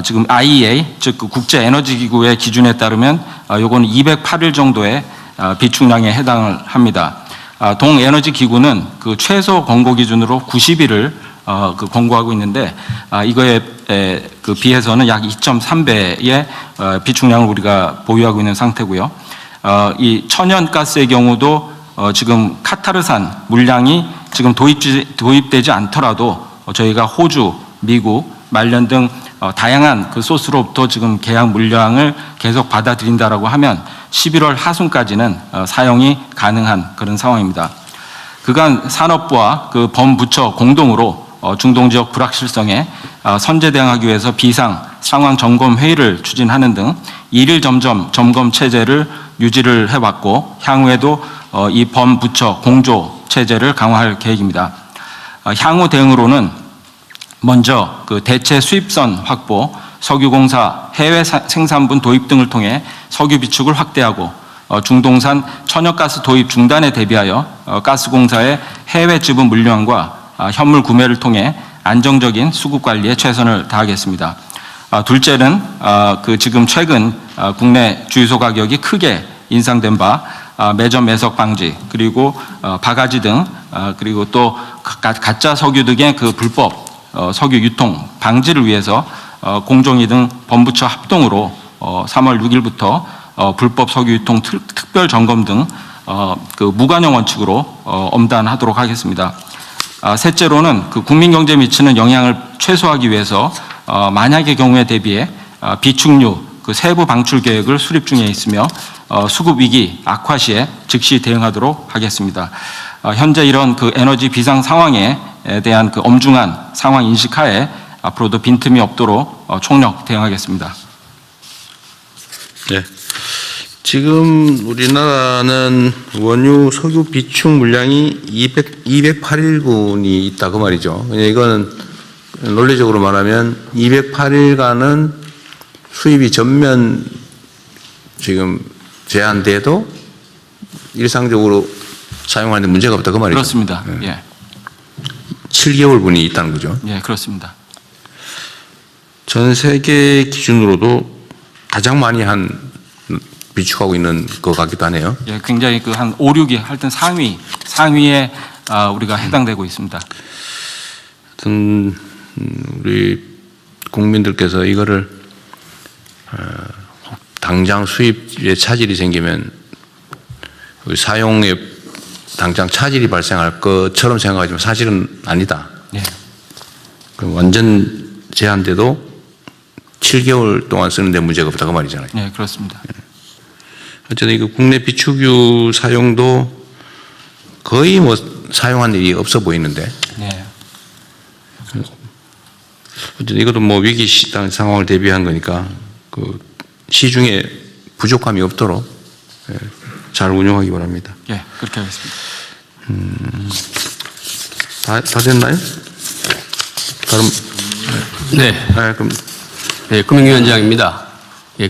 지금 IEA 즉 그 국제 에너지 기구의 기준에 따르면 요거는 208일 정도의 비축량에 해당을 합니다. 동 에너지 기구는 그 최소 권고 기준으로 90일을 그 권고하고 있는데 이거에 그 비해서는 약 2.3배의 비축량을 우리가 보유하고 있는 상태고요. 이 천연가스의 경우도 지금 카타르산 물량이 지금 도입되지 않더라도 저희가 호주, 미국, 말년 등 다양한 그 소스로부터 지금 계약 물량을 계속 받아들인다라고 하면 11월 하순까지는 사용이 가능한 그런 상황입니다. 그간 산업부와 그 범부처 공동으로 중동 지역 불확실성에 선제 대응하기 위해서 비상 상황 점검 회의를 추진하는 등 일일 점검 체제를 유지를 해왔고 향후에도 이 범부처 공조 체제를 강화할 계획입니다. 향후 대응으로는 먼저 그 대체 수입선 확보, 석유공사 해외 생산분 도입 등을 통해 석유 비축을 확대하고 중동산 천연가스 도입 중단에 대비하여 가스공사의 해외 지분 물량과 현물 구매를 통해 안정적인 수급 관리에 최선을 다하겠습니다. 둘째는 그 지금 최근 국내 주유소 가격이 크게 인상된 바 매점 매석 방지 그리고 바가지 등 그리고 또 가짜 석유 등의 그 불법 석유 유통 방지를 위해서 공정위 등 범부처 합동으로 3월 6일부터 불법 석유 유통 특별 점검 등 그 무관용 원칙으로 엄단하도록 하겠습니다. 셋째로는 그 국민 경제에 미치는 영향을 최소화하기 위해서 만약의 경우에 대비해 비축류 그 세부 방출 계획을 수립 중에 있으며 수급 위기 악화 시에 즉시 대응하도록 하겠습니다. 현재 이런 그 에너지 비상 상황에 대한 그 엄중한 상황 인식하에 앞으로도 빈틈이 없도록 총력 대응하겠습니다. 네. 지금 우리나라는 원유 석유 비축 물량이 208일분이 있다 그 말이죠. 이거는 논리적으로 말하면 208일간은 수입이 전면 지금 제한돼도 일상적으로 사용하는 데 문제가 없다 그 말이죠. 그렇습니다. 네. 예. 7개월분이 있다는 거죠. 예, 그렇습니다. 전 세계 기준으로도 가장 많이 비축하고 있는 것 같기도 하네요. 예, 굉장히 그 한 5, 6위 하여튼 상위에 우리가 해당되고 있습니다. 하여튼 우리 국민들께서 이거를 당장 수입에 차질이 생기면 사용에 당장 차질이 발생할 것처럼 생각하지만 사실은 아니다. 예. 그럼 완전 제한돼도 7개월 동안 쓰는데 문제가 없다 그 말이잖아요. 네, 그렇습니다. 어쨌든 이거 국내 비축유 사용도 거의 뭐 사용한 일이 없어 보이는데. 네. 어쨌든 이것도 뭐 위기 상황을 대비한 거니까 그 시중에 부족함이 없도록 잘 운영하기 바랍니다. 예, 그렇게 하겠습니다. 다 됐나요? 다른 네, 그럼 금융위원장입니다.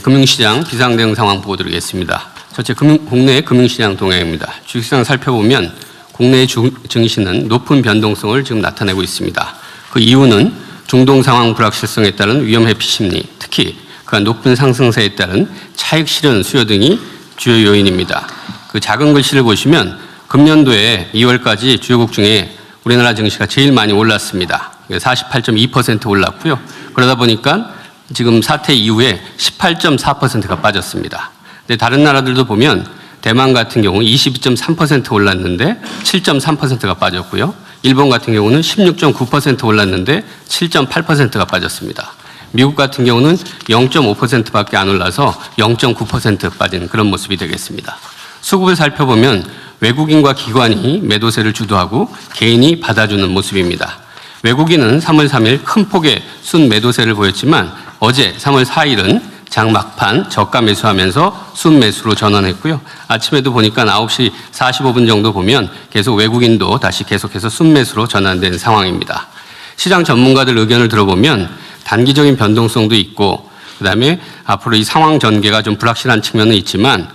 금융시장 비상대응 상황 보고 드리겠습니다. 첫째, 국내 금융시장 동향입니다. 주식시장 살펴보면 국내 증시는 높은 변동성을 지금 나타내고 있습니다. 그 이유는 중동 상황 불확실성에 따른 위험 회피 심리, 특히 그 높은 상승세에 따른 차익 실현 수요 등이 주요 요인입니다. 그 작은 글씨를 보시면 금년도에 2월까지 주요국 중에 우리나라 증시가 제일 많이 올랐습니다. 48.2% 올랐고요. 그러다 보니까 지금 사태 이후에 18.4%가 빠졌습니다. 근데 다른 나라들도 보면 대만 같은 경우 22.3% 올랐는데 7.3%가 빠졌고요. 일본 같은 경우는 16.9% 올랐는데 7.8%가 빠졌습니다. 미국 같은 경우는 0.5%밖에 안 올라서 0.9% 빠진 그런 모습이 되겠습니다. 수급을 살펴보면 외국인과 기관이 매도세를 주도하고 개인이 받아주는 모습입니다. 외국인은 3월 3일 큰 폭의 순 매도세를 보였지만 어제 3월 4일은 장 막판 저가 매수하면서 순 매수로 전환했고요. 아침에도 보니까 9시 45분 정도 보면 계속 외국인도 다시 계속해서 순 매수로 전환된 상황입니다. 시장 전문가들 의견을 들어보면 단기적인 변동성도 있고 그다음에 앞으로 이 상황 전개가 좀 불확실한 측면은 있지만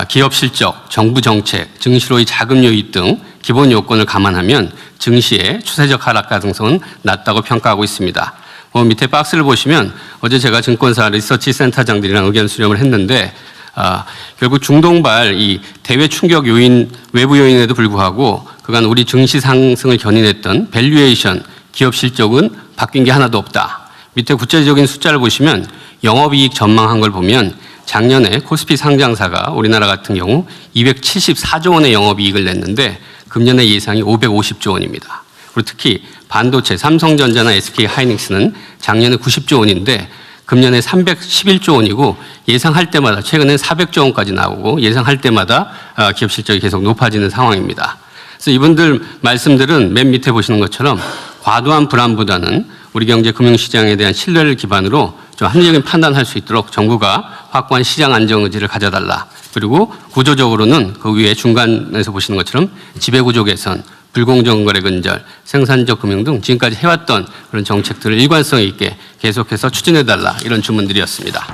기업 실적, 정부 정책, 증시로의 자금 유입 등 기본 요건을 감안하면 증시의 추세적 하락 가능성은 낮다고 평가하고 있습니다. 밑에 박스를 보시면 어제 제가 증권사 리서치 센터장들이랑 의견 수렴을 했는데 결국 중동발 이 대외 충격 요인, 외부 요인에도 불구하고 그간 우리 증시 상승을 견인했던 밸류에이션, 기업 실적은 바뀐 게 하나도 없다. 밑에 구체적인 숫자를 보시면 영업이익 전망한 걸 보면 작년에 코스피 상장사가 우리나라 같은 경우 274조 원의 영업이익을 냈는데 금년의 예상이 550조 원입니다. 그리고 특히 반도체, 삼성전자나 SK하이닉스는 작년에 90조 원인데 금년에 311조 원이고 예상할 때마다 최근에 400조 원까지 나오고 예상할 때마다 기업 실적이 계속 높아지는 상황입니다. 그래서 이분들 말씀들은 맨 밑에 보시는 것처럼 과도한 불안보다는 우리 경제 금융시장에 대한 신뢰를 기반으로 좀 합리적인 판단할 수 있도록 정부가 확고한 시장 안정 의지를 가져달라. 그리고 구조적으로는 그 위에 중간에서 보시는 것처럼 지배구조 개선, 불공정 거래 근절, 생산적 금융 등 지금까지 해왔던 그런 정책들을 일관성 있게 계속해서 추진해달라 이런 주문들이었습니다.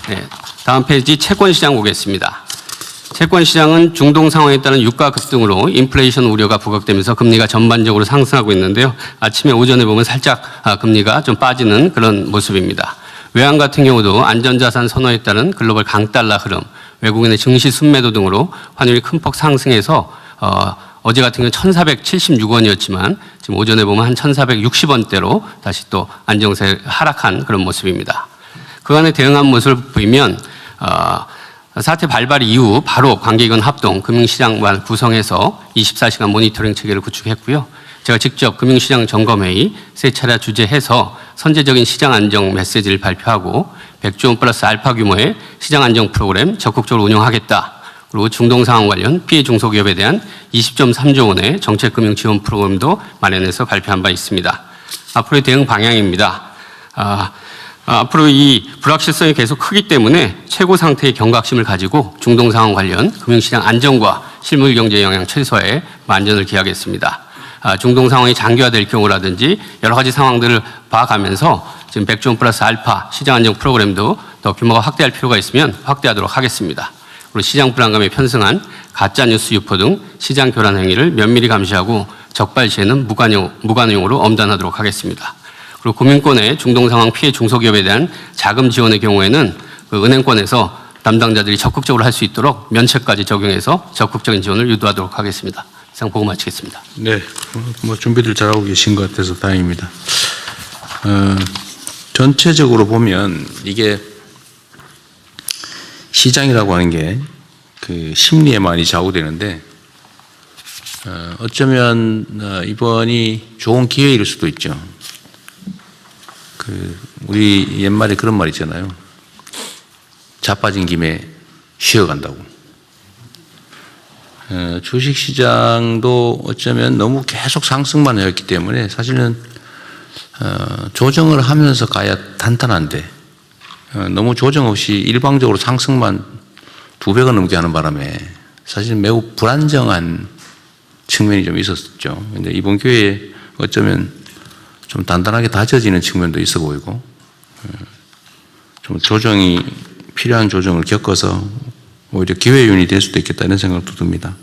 네, 다음 페이지 채권시장 보겠습니다. 채권시장은 중동 상황에 따른 유가 급등으로 인플레이션 우려가 부각되면서 금리가 전반적으로 상승하고 있는데요. 아침에 오전에 보면 살짝 금리가 좀 빠지는 그런 모습입니다. 외환 같은 경우도 안전자산 선호에 따른 글로벌 강달러 흐름, 외국인의 증시 순매도 등으로 환율이 큰 폭 상승해서 어제 같은 경우는 1,476원이었지만 지금 오전에 보면 한 1,460원대로 다시 또 안정세 하락한 그런 모습입니다. 그간에 대응한 모습을 보면 사태 발발 이후 바로 관계기관 합동 금융시장만 구성해서 24시간 모니터링 체계를 구축했고요. 제가 직접 금융시장 점검회의 3차례 주재해서 선제적인 시장 안정 메시지를 발표하고 100조 원 플러스 알파 규모의 시장 안정 프로그램 적극적으로 운영하겠다. 그리고 중동 상황 관련 피해 중소기업에 대한 20.3조 원의 정책금융 지원 프로그램도 마련해서 발표한 바 있습니다. 앞으로의 대응 방향입니다. 앞으로 이 불확실성이 계속 크기 때문에 최고 상태의 경각심을 가지고 중동 상황 관련 금융시장 안정과 실물 경제 영향 최소화에 만전을 기하겠습니다. 중동 상황이 장기화될 경우라든지 여러 가지 상황들을 봐가면서 지금 100조 원 플러스 알파 시장 안정 프로그램도 더 규모가 확대할 필요가 있으면 확대하도록 하겠습니다. 그리고 시장 불안감에 편승한 가짜뉴스 유포 등 시장 교란 행위를 면밀히 감시하고 적발 시에는 무관용으로 엄단하도록 하겠습니다. 그리고 금융권의 중동 상황 피해 중소기업에 대한 자금 지원의 경우에는 그 은행권에서 담당자들이 적극적으로 할 수 있도록 면책까지 적용해서 적극적인 지원을 유도하도록 하겠습니다. 이상 보고 마치겠습니다. 네, 뭐 준비를 잘하고 계신 것 같아서 다행입니다. 전체적으로 보면 이게 시장이라고 하는 게 그 심리에 많이 좌우되는데 어쩌면 이번이 좋은 기회일 수도 있죠. 우리 옛말에 그런 말 있잖아요. 자빠진 김에 쉬어간다고. 주식시장도 어쩌면 너무 계속 상승만 해왔기 때문에 사실은 조정을 하면서 가야 탄탄한데 너무 조정 없이 일방적으로 상승만 2배가 넘게 하는 바람에 사실 매우 불안정한 측면이 좀 있었죠. 근데 이번 기회에 어쩌면 좀 단단하게 다져지는 측면도 있어 보이고, 좀 조정이 필요한 조정을 겪어서 오히려 기회 요인이 될 수도 있겠다 이런 생각도 듭니다.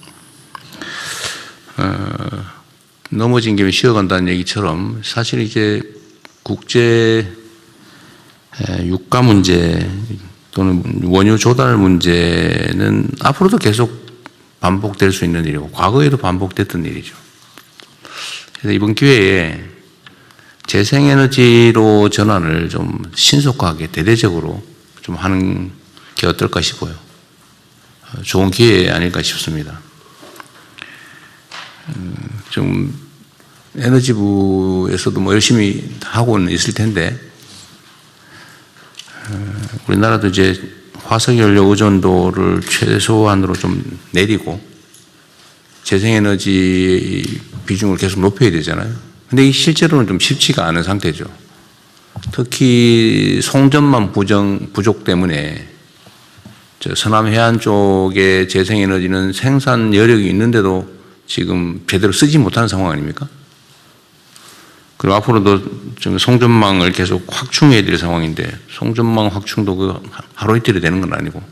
넘어진 김에 쉬어간다는 얘기처럼 사실 이제 국제 유가 문제 또는 원유 조달 문제는 앞으로도 계속 반복될 수 있는 일이고 과거에도 반복됐던 일이죠. 그래서 이번 기회에 재생에너지로 전환을 좀 신속하게 대대적으로 좀 하는 게 어떨까 싶어요. 좋은 기회 아닐까 싶습니다. 좀 에너지부에서도 뭐 열심히 하고는 있을 텐데 우리나라도 이제 화석연료 의존도를 최소한으로 좀 내리고 재생에너지 비중을 계속 높여야 되잖아요. 근데 이 실제로는 좀 쉽지가 않은 상태죠. 특히 송전망 부족 때문에 저 서남 해안 쪽의 재생에너지는 생산 여력이 있는데도 지금 제대로 쓰지 못하는 상황 아닙니까? 그리고 앞으로도 좀 송전망을 계속 확충해야 될 상황인데 송전망 확충도 그 하루 이틀이 되는 건 아니고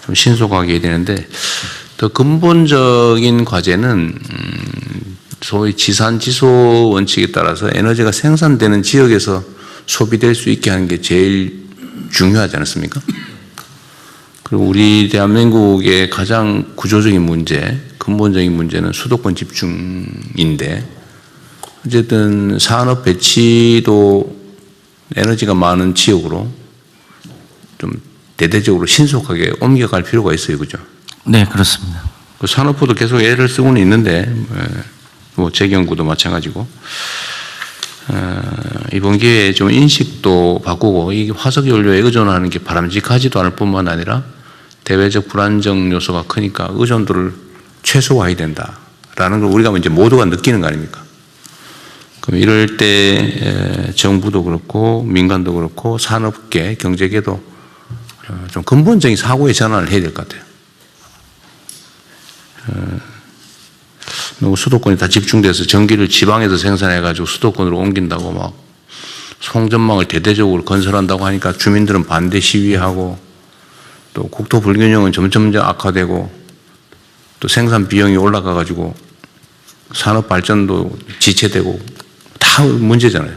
좀 신속하게 해야 되는데 더 근본적인 과제는 소위 지산지소 원칙에 따라서 에너지가 생산되는 지역에서 소비될 수 있게 하는 게 제일 중요하지 않습니까? 그리고 우리 대한민국의 가장 구조적인 문제, 근본적인 문제는 수도권 집중인데 어쨌든 산업 배치도 에너지가 많은 지역으로 좀 대대적으로 신속하게 옮겨갈 필요가 있어요. 그죠? 네, 그렇습니다. 그 산업부도 계속 애를 쓰고는 있는데 뭐 재경부도 마찬가지고 이번 기회에 좀 인식도 바꾸고 이 화석연료에 의존하는 게 바람직하지도 않을 뿐만 아니라 대외적 불안정 요소가 크니까 의존도를 최소화해야 된다라는 걸 우리가 이제 모두가 느끼는 거 아닙니까? 그럼 이럴 때 정부도 그렇고 민간도 그렇고 산업계, 경제계도 좀 근본적인 사고의 전환을 해야 될 것 같아요. 너무 수도권이 다 집중돼서 전기를 지방에서 생산해가지고 수도권으로 옮긴다고 막 송전망을 대대적으로 건설한다고 하니까 주민들은 반대 시위하고 또 국토 불균형은 점점 악화되고 또 생산 비용이 올라가가지고 산업 발전도 지체되고 다 문제잖아요.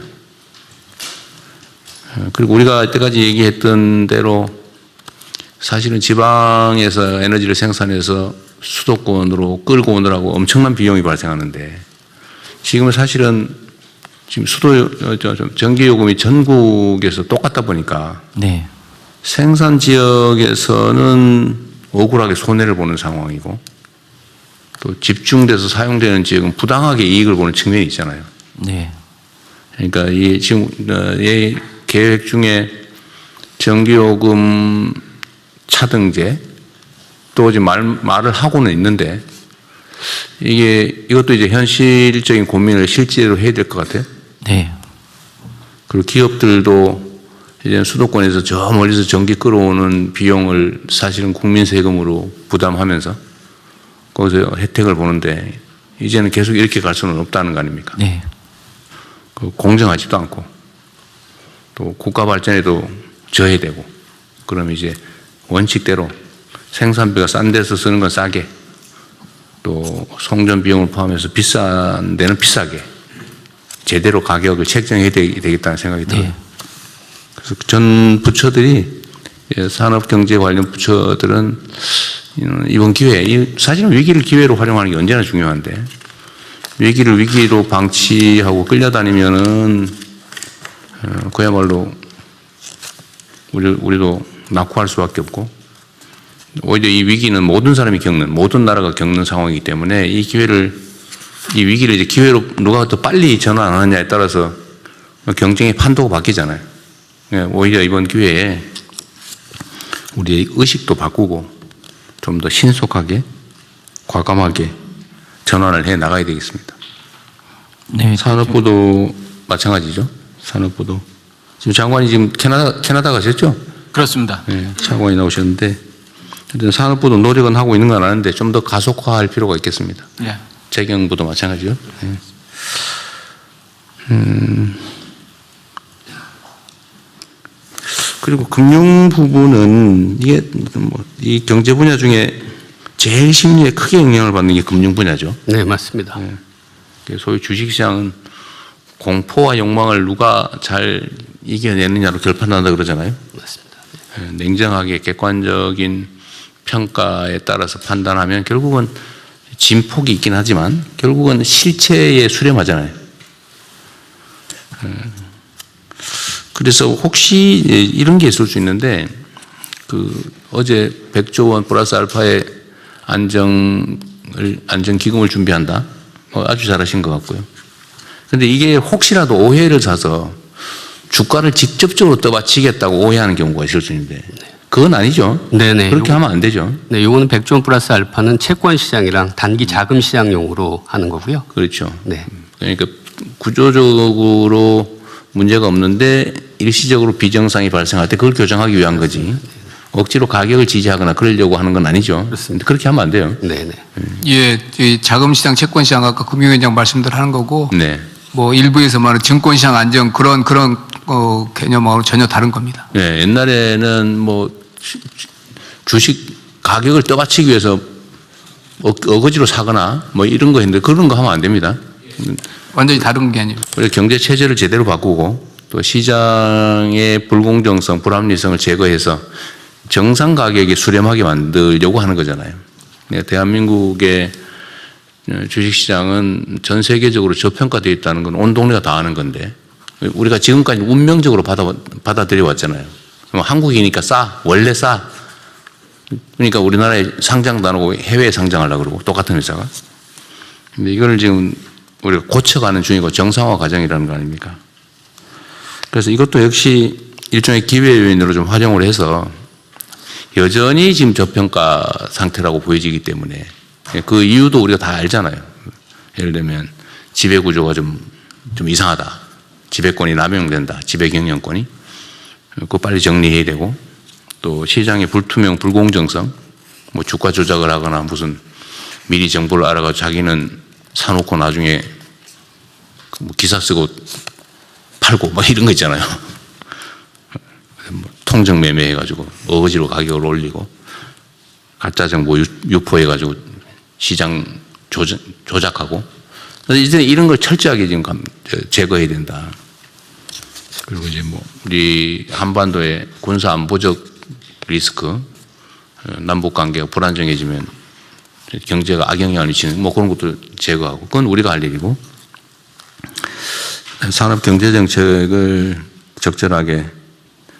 그리고 우리가 이때까지 얘기했던 대로 사실은 지방에서 에너지를 생산해서 수도권으로 끌고 오느라고 엄청난 비용이 발생하는데 지금은 사실은 지금 전기요금이 전국에서 똑같다 보니까 네. 생산 지역에서는 억울하게 손해를 보는 상황이고 또 집중돼서 사용되는 지역은 부당하게 이익을 보는 측면이 있잖아요. 네. 그러니까 이 지금 이 계획 중에 전기요금 차등제 또 지금 말을 하고는 있는데 이것도 이제 현실적인 고민을 실제로 해야 될 것 같아요. 네. 그리고 기업들도 이제 수도권에서 저 멀리서 전기 끌어오는 비용을 사실은 국민 세금으로 부담하면서 거기서 혜택을 보는데 이제는 계속 이렇게 갈 수는 없다는 거 아닙니까? 네. 공정하지도 않고 또 국가 발전에도 저해야 되고 그럼 이제 원칙대로 생산비가 싼 데서 쓰는 건 싸게 또 송전 비용을 포함해서 비싼 데는 비싸게 제대로 가격을 책정해야 되겠다는 생각이 들어요. 네. 그래서 전 부처들이 산업경제 관련 부처들은 이번 기회에 사실은 위기를 기회로 활용하는 게 언제나 중요한데 위기를 위기로 방치하고 끌려다니면은 그야말로 우리도 낙후할 수밖에 없고 오히려 이 위기는 모든 사람이 모든 나라가 겪는 상황이기 때문에 이 위기를 이제 기회로 누가 더 빨리 전환하느냐에 따라서 경쟁의 판도가 바뀌잖아요. 오히려 이번 기회에 우리의 의식도 바꾸고 좀 더 신속하게 과감하게 전환을 해 나가야 되겠습니다. 네. 산업부도 마찬가지죠. 산업부도 지금 장관이 지금 캐나다 가셨죠? 그렇습니다. 네, 장관이 나오셨는데 산업부도 노력은 하고 있는 건 아는데 좀 더 가속화할 필요가 있겠습니다. 네. 재경부도 마찬가지죠. 예. 그리고 금융 부분은 이게 뭐 이 경제 분야 중에 제일 심리에 크게 영향을 받는 게 금융 분야죠. 네, 맞습니다. 소위 주식시장은 공포와 욕망을 누가 잘 이겨내느냐로 결판난다 그러잖아요. 맞습니다. 냉정하게 객관적인 평가에 따라서 판단하면 결국은 진폭이 있긴 하지만 결국은 실체에 수렴하잖아요. 그래서 혹시 이런 게 있을 수 있는데 어제 100조 원 플러스 알파의 안정기금을 준비한다. 아주 잘하신 것 같고요. 그런데 이게 혹시라도 오해를 사서 주가를 직접적으로 떠받치겠다고 오해하는 경우가 있을 수 있는데 그건 아니죠. 네네. 그렇게 하면 안 되죠. 네, 요거는 100조 원 플러스 알파는 채권 시장이랑 단기 자금 시장용으로 하는 거고요. 그렇죠. 네. 그러니까 구조적으로 문제가 없는데 일시적으로 비정상이 발생할 때 그걸 교정하기 위한 거지. 억지로 가격을 지지하거나 그러려고 하는 건 아니죠. 그렇습니다. 그렇게 하면 안 돼요. 네네. 예, 이 자금시장, 채권시장 아까 금융위원장 말씀대로 하는 거고 네. 뭐 일부에서 말하는 증권시장 안정 그런 개념하고 전혀 다른 겁니다. 네. 옛날에는 뭐 주식 가격을 떠받치기 위해서 어거지로 사거나 뭐 이런 거 했는데 그런 거 하면 안 됩니다. 완전히 다른 개념. 우리 경제 체제를 제대로 바꾸고 또 시장의 불공정성, 불합리성을 제거해서 정상 가격에 수렴하게 만들려고 하는 거잖아요. 대한민국의 주식시장은 전 세계적으로 저평가되어 있다는 건 온 동네가 다 아는 건데 우리가 지금까지 운명적으로 받아들여 왔잖아요. 한국이니까 싸, 원래 싸. 그러니까 우리나라에 상장도 안 하고 해외에 상장하려고 그러고 똑같은 회사가. 근데 이걸 지금 우리가 고쳐가는 중이고 정상화 과정이라는 거 아닙니까? 그래서 이것도 역시 일종의 기회 요인으로 좀 활용을 해서 여전히 지금 저평가 상태라고 보여지기 때문에 그 이유도 우리가 다 알잖아요. 예를 들면 지배구조가 좀 이상하다. 지배권이 남용된다. 지배경영권이. 그거 빨리 정리해야 되고 또 시장의 불투명, 불공정성 뭐 주가 조작을 하거나 무슨 미리 정보를 알아가지고 자기는 사놓고 나중에 뭐 기사 쓰고 팔고 막 이런 거 있잖아요. 뭐 통정 매매해가지고 어거지로 가격을 올리고 가짜 정보 유포해가지고 시장 조작하고 이제 이런 걸 철저하게 지금 제거해야 된다. 그리고 이제 뭐 우리 한반도의 군사 안보적 리스크, 남북 관계가 불안정해지면 경제가 악영향을 미치는 뭐 그런 것도 제거하고 그건 우리가 할 일이고 산업 경제 정책을 적절하게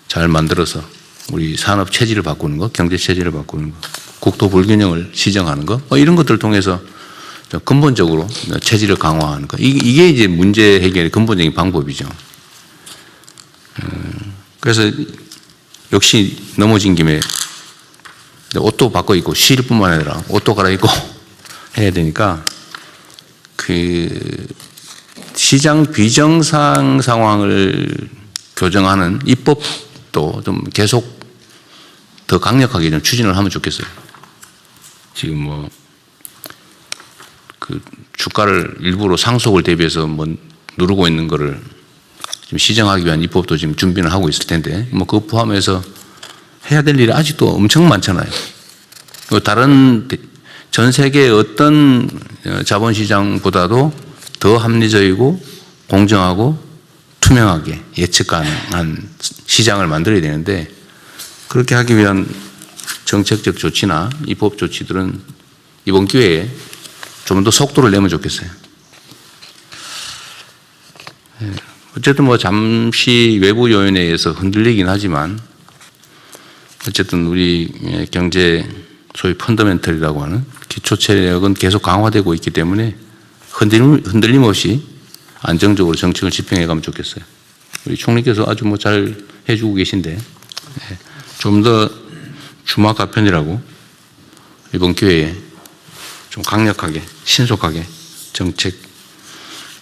잘 만들어서 우리 산업 체질을 바꾸는 거, 경제 체질을 바꾸는 거, 국토 불균형을 시정하는 거, 뭐 이런 것들을 통해서 근본적으로 체질을 강화하는 거. 이게 이제 문제 해결의 근본적인 방법이죠. 그래서 역시 넘어진 김에 옷도 바꿔 입고 쉴 뿐만 아니라 옷도 갈아입고 해야 되니까 그 시장 비정상 상황을 교정하는 입법도 좀 계속 더 강력하게 좀 추진을 하면 좋겠어요. 지금 뭐 그 주가를 일부러 상속을 대비해서 뭐 누르고 있는 거를 지금 시정하기 위한 입법도 지금 준비는 하고 있을 텐데 뭐 그거 포함해서 해야 될 일이 아직도 엄청 많잖아요. 다른 전 세계의 어떤 자본시장보다도 더 합리적이고 공정하고 투명하게 예측 가능한 시장을 만들어야 되는데 그렇게 하기 위한 정책적 조치나 입법 조치들은 이번 기회에 좀 더 속도를 내면 좋겠어요. 어쨌든 뭐 잠시 외부 요인에 의해서 흔들리긴 하지만 어쨌든 우리 경제 소위 펀더멘털이라고 하는 기초 체력은 계속 강화되고 있기 때문에 흔들림 없이 안정적으로 정책을 집행해 가면 좋겠어요. 우리 총리께서 아주 뭐 잘 해주고 계신데 좀 더 주마가편이라고 이번 기회에 좀 강력하게 신속하게 정책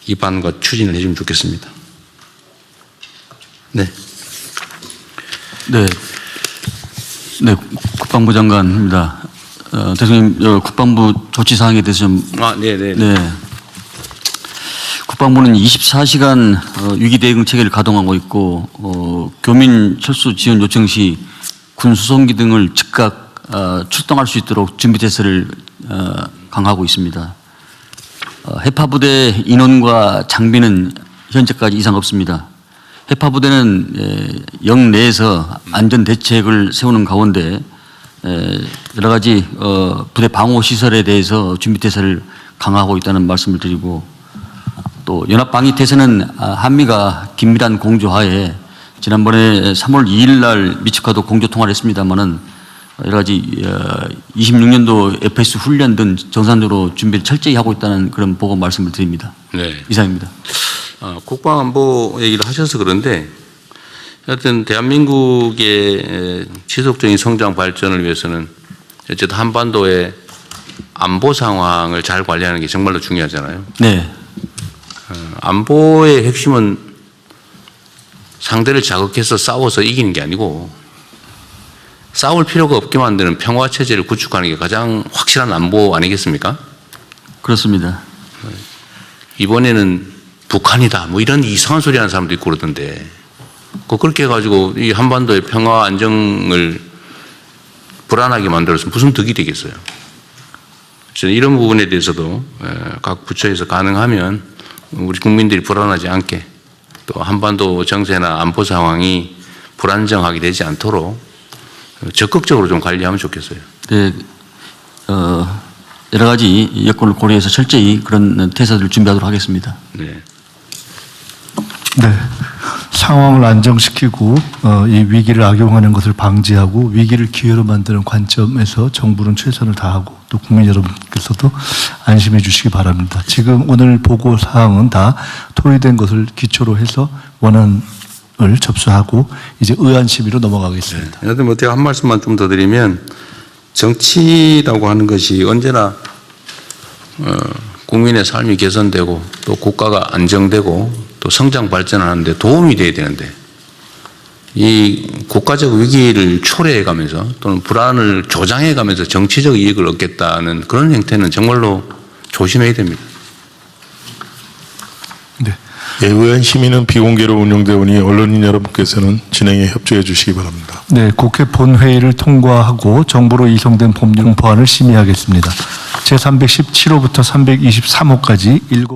입안과 추진을 해주면 좋겠습니다. 네. 네. 네, 국방부 장관입니다. 대통령 국방부 조치 사항에 대해서 좀 네네. 네. 국방부는 24시간 위기 대응 체계를 가동하고 있고 교민 철수 지원 요청 시 군 수송기 등을 즉각 출동할 수 있도록 준비 태세를 강화하고 있습니다. 해파 부대 인원과 장비는 현재까지 이상 없습니다. 해파 부대는 영내에서 안전 대책을 세우는 가운데 여러 가지 부대 방호 시설에 대해서 준비 태세를 강화하고 있다는 말씀을 드리고, 또 연합 방위 태세는 한미가 긴밀한 공조하에 지난번에 3월 2일 날 미츠카도 공조 통화를 했습니다만은 여러 가지 26년도 FS 훈련 등 정상적으로 준비를 철저히 하고 있다는 그런 보고 말씀을 드립니다. 네. 이상입니다. 국방안보 얘기를 하셔서 그런데 하여튼 대한민국의 지속적인 성장 발전을 위해서는 어쨌든 한반도의 안보 상황을 잘 관리하는 게 정말로 중요하잖아요. 네. 안보의 핵심은 상대를 자극해서 싸워서 이기는 게 아니고 싸울 필요가 없게 만드는 평화 체제를 구축하는 게 가장 확실한 안보 아니겠습니까? 그렇습니다. 이번에는 북한이다 뭐 이런 이상한 소리 하는 사람도 있고 그러던데 그렇게 해가지고 이 한반도의 평화 안정을 불안하게 만들어서 무슨 득이 되겠어요. 저는 이런 부분에 대해서도 각 부처에서 가능하면 우리 국민들이 불안하지 않게 또 한반도 정세나 안보 상황이 불안정하게 되지 않도록 적극적으로 좀 관리하면 좋겠어요. 네, 여러 가지 여건을 고려해서 철저히 그런 태세를 준비하도록 하겠습니다. 네. 네. 상황을 안정시키고 이 위기를 악용하는 것을 방지하고 위기를 기회로 만드는 관점에서 정부는 최선을 다하고 또 국민 여러분께서도 안심해 주시기 바랍니다. 지금 오늘 보고 사항은 다 토의된 것을 기초로 해서 원안을 접수하고 이제 의안 심의로 넘어가겠습니다. 네. 뭐 제가 한 말씀만 좀 더 드리면 정치라고 하는 것이 언제나 국민의 삶이 개선되고 또 국가가 안정되고 또 성장 발전하는데 도움이 돼야 되는데 이 국가적 위기를 초래해 가면서 또는 불안을 조장해 가면서 정치적 이익을 얻겠다는 그런 행태는 정말로 조심해야 됩니다. 네. 의안 심의는 비공개로 운영되오니 언론인 여러분께서는 진행에 협조해 주시기 바랍니다. 네, 국회 본회의를 통과하고 정부로 이송된 법률 공포안을 심의하겠습니다. 제317호부터 323호까지 7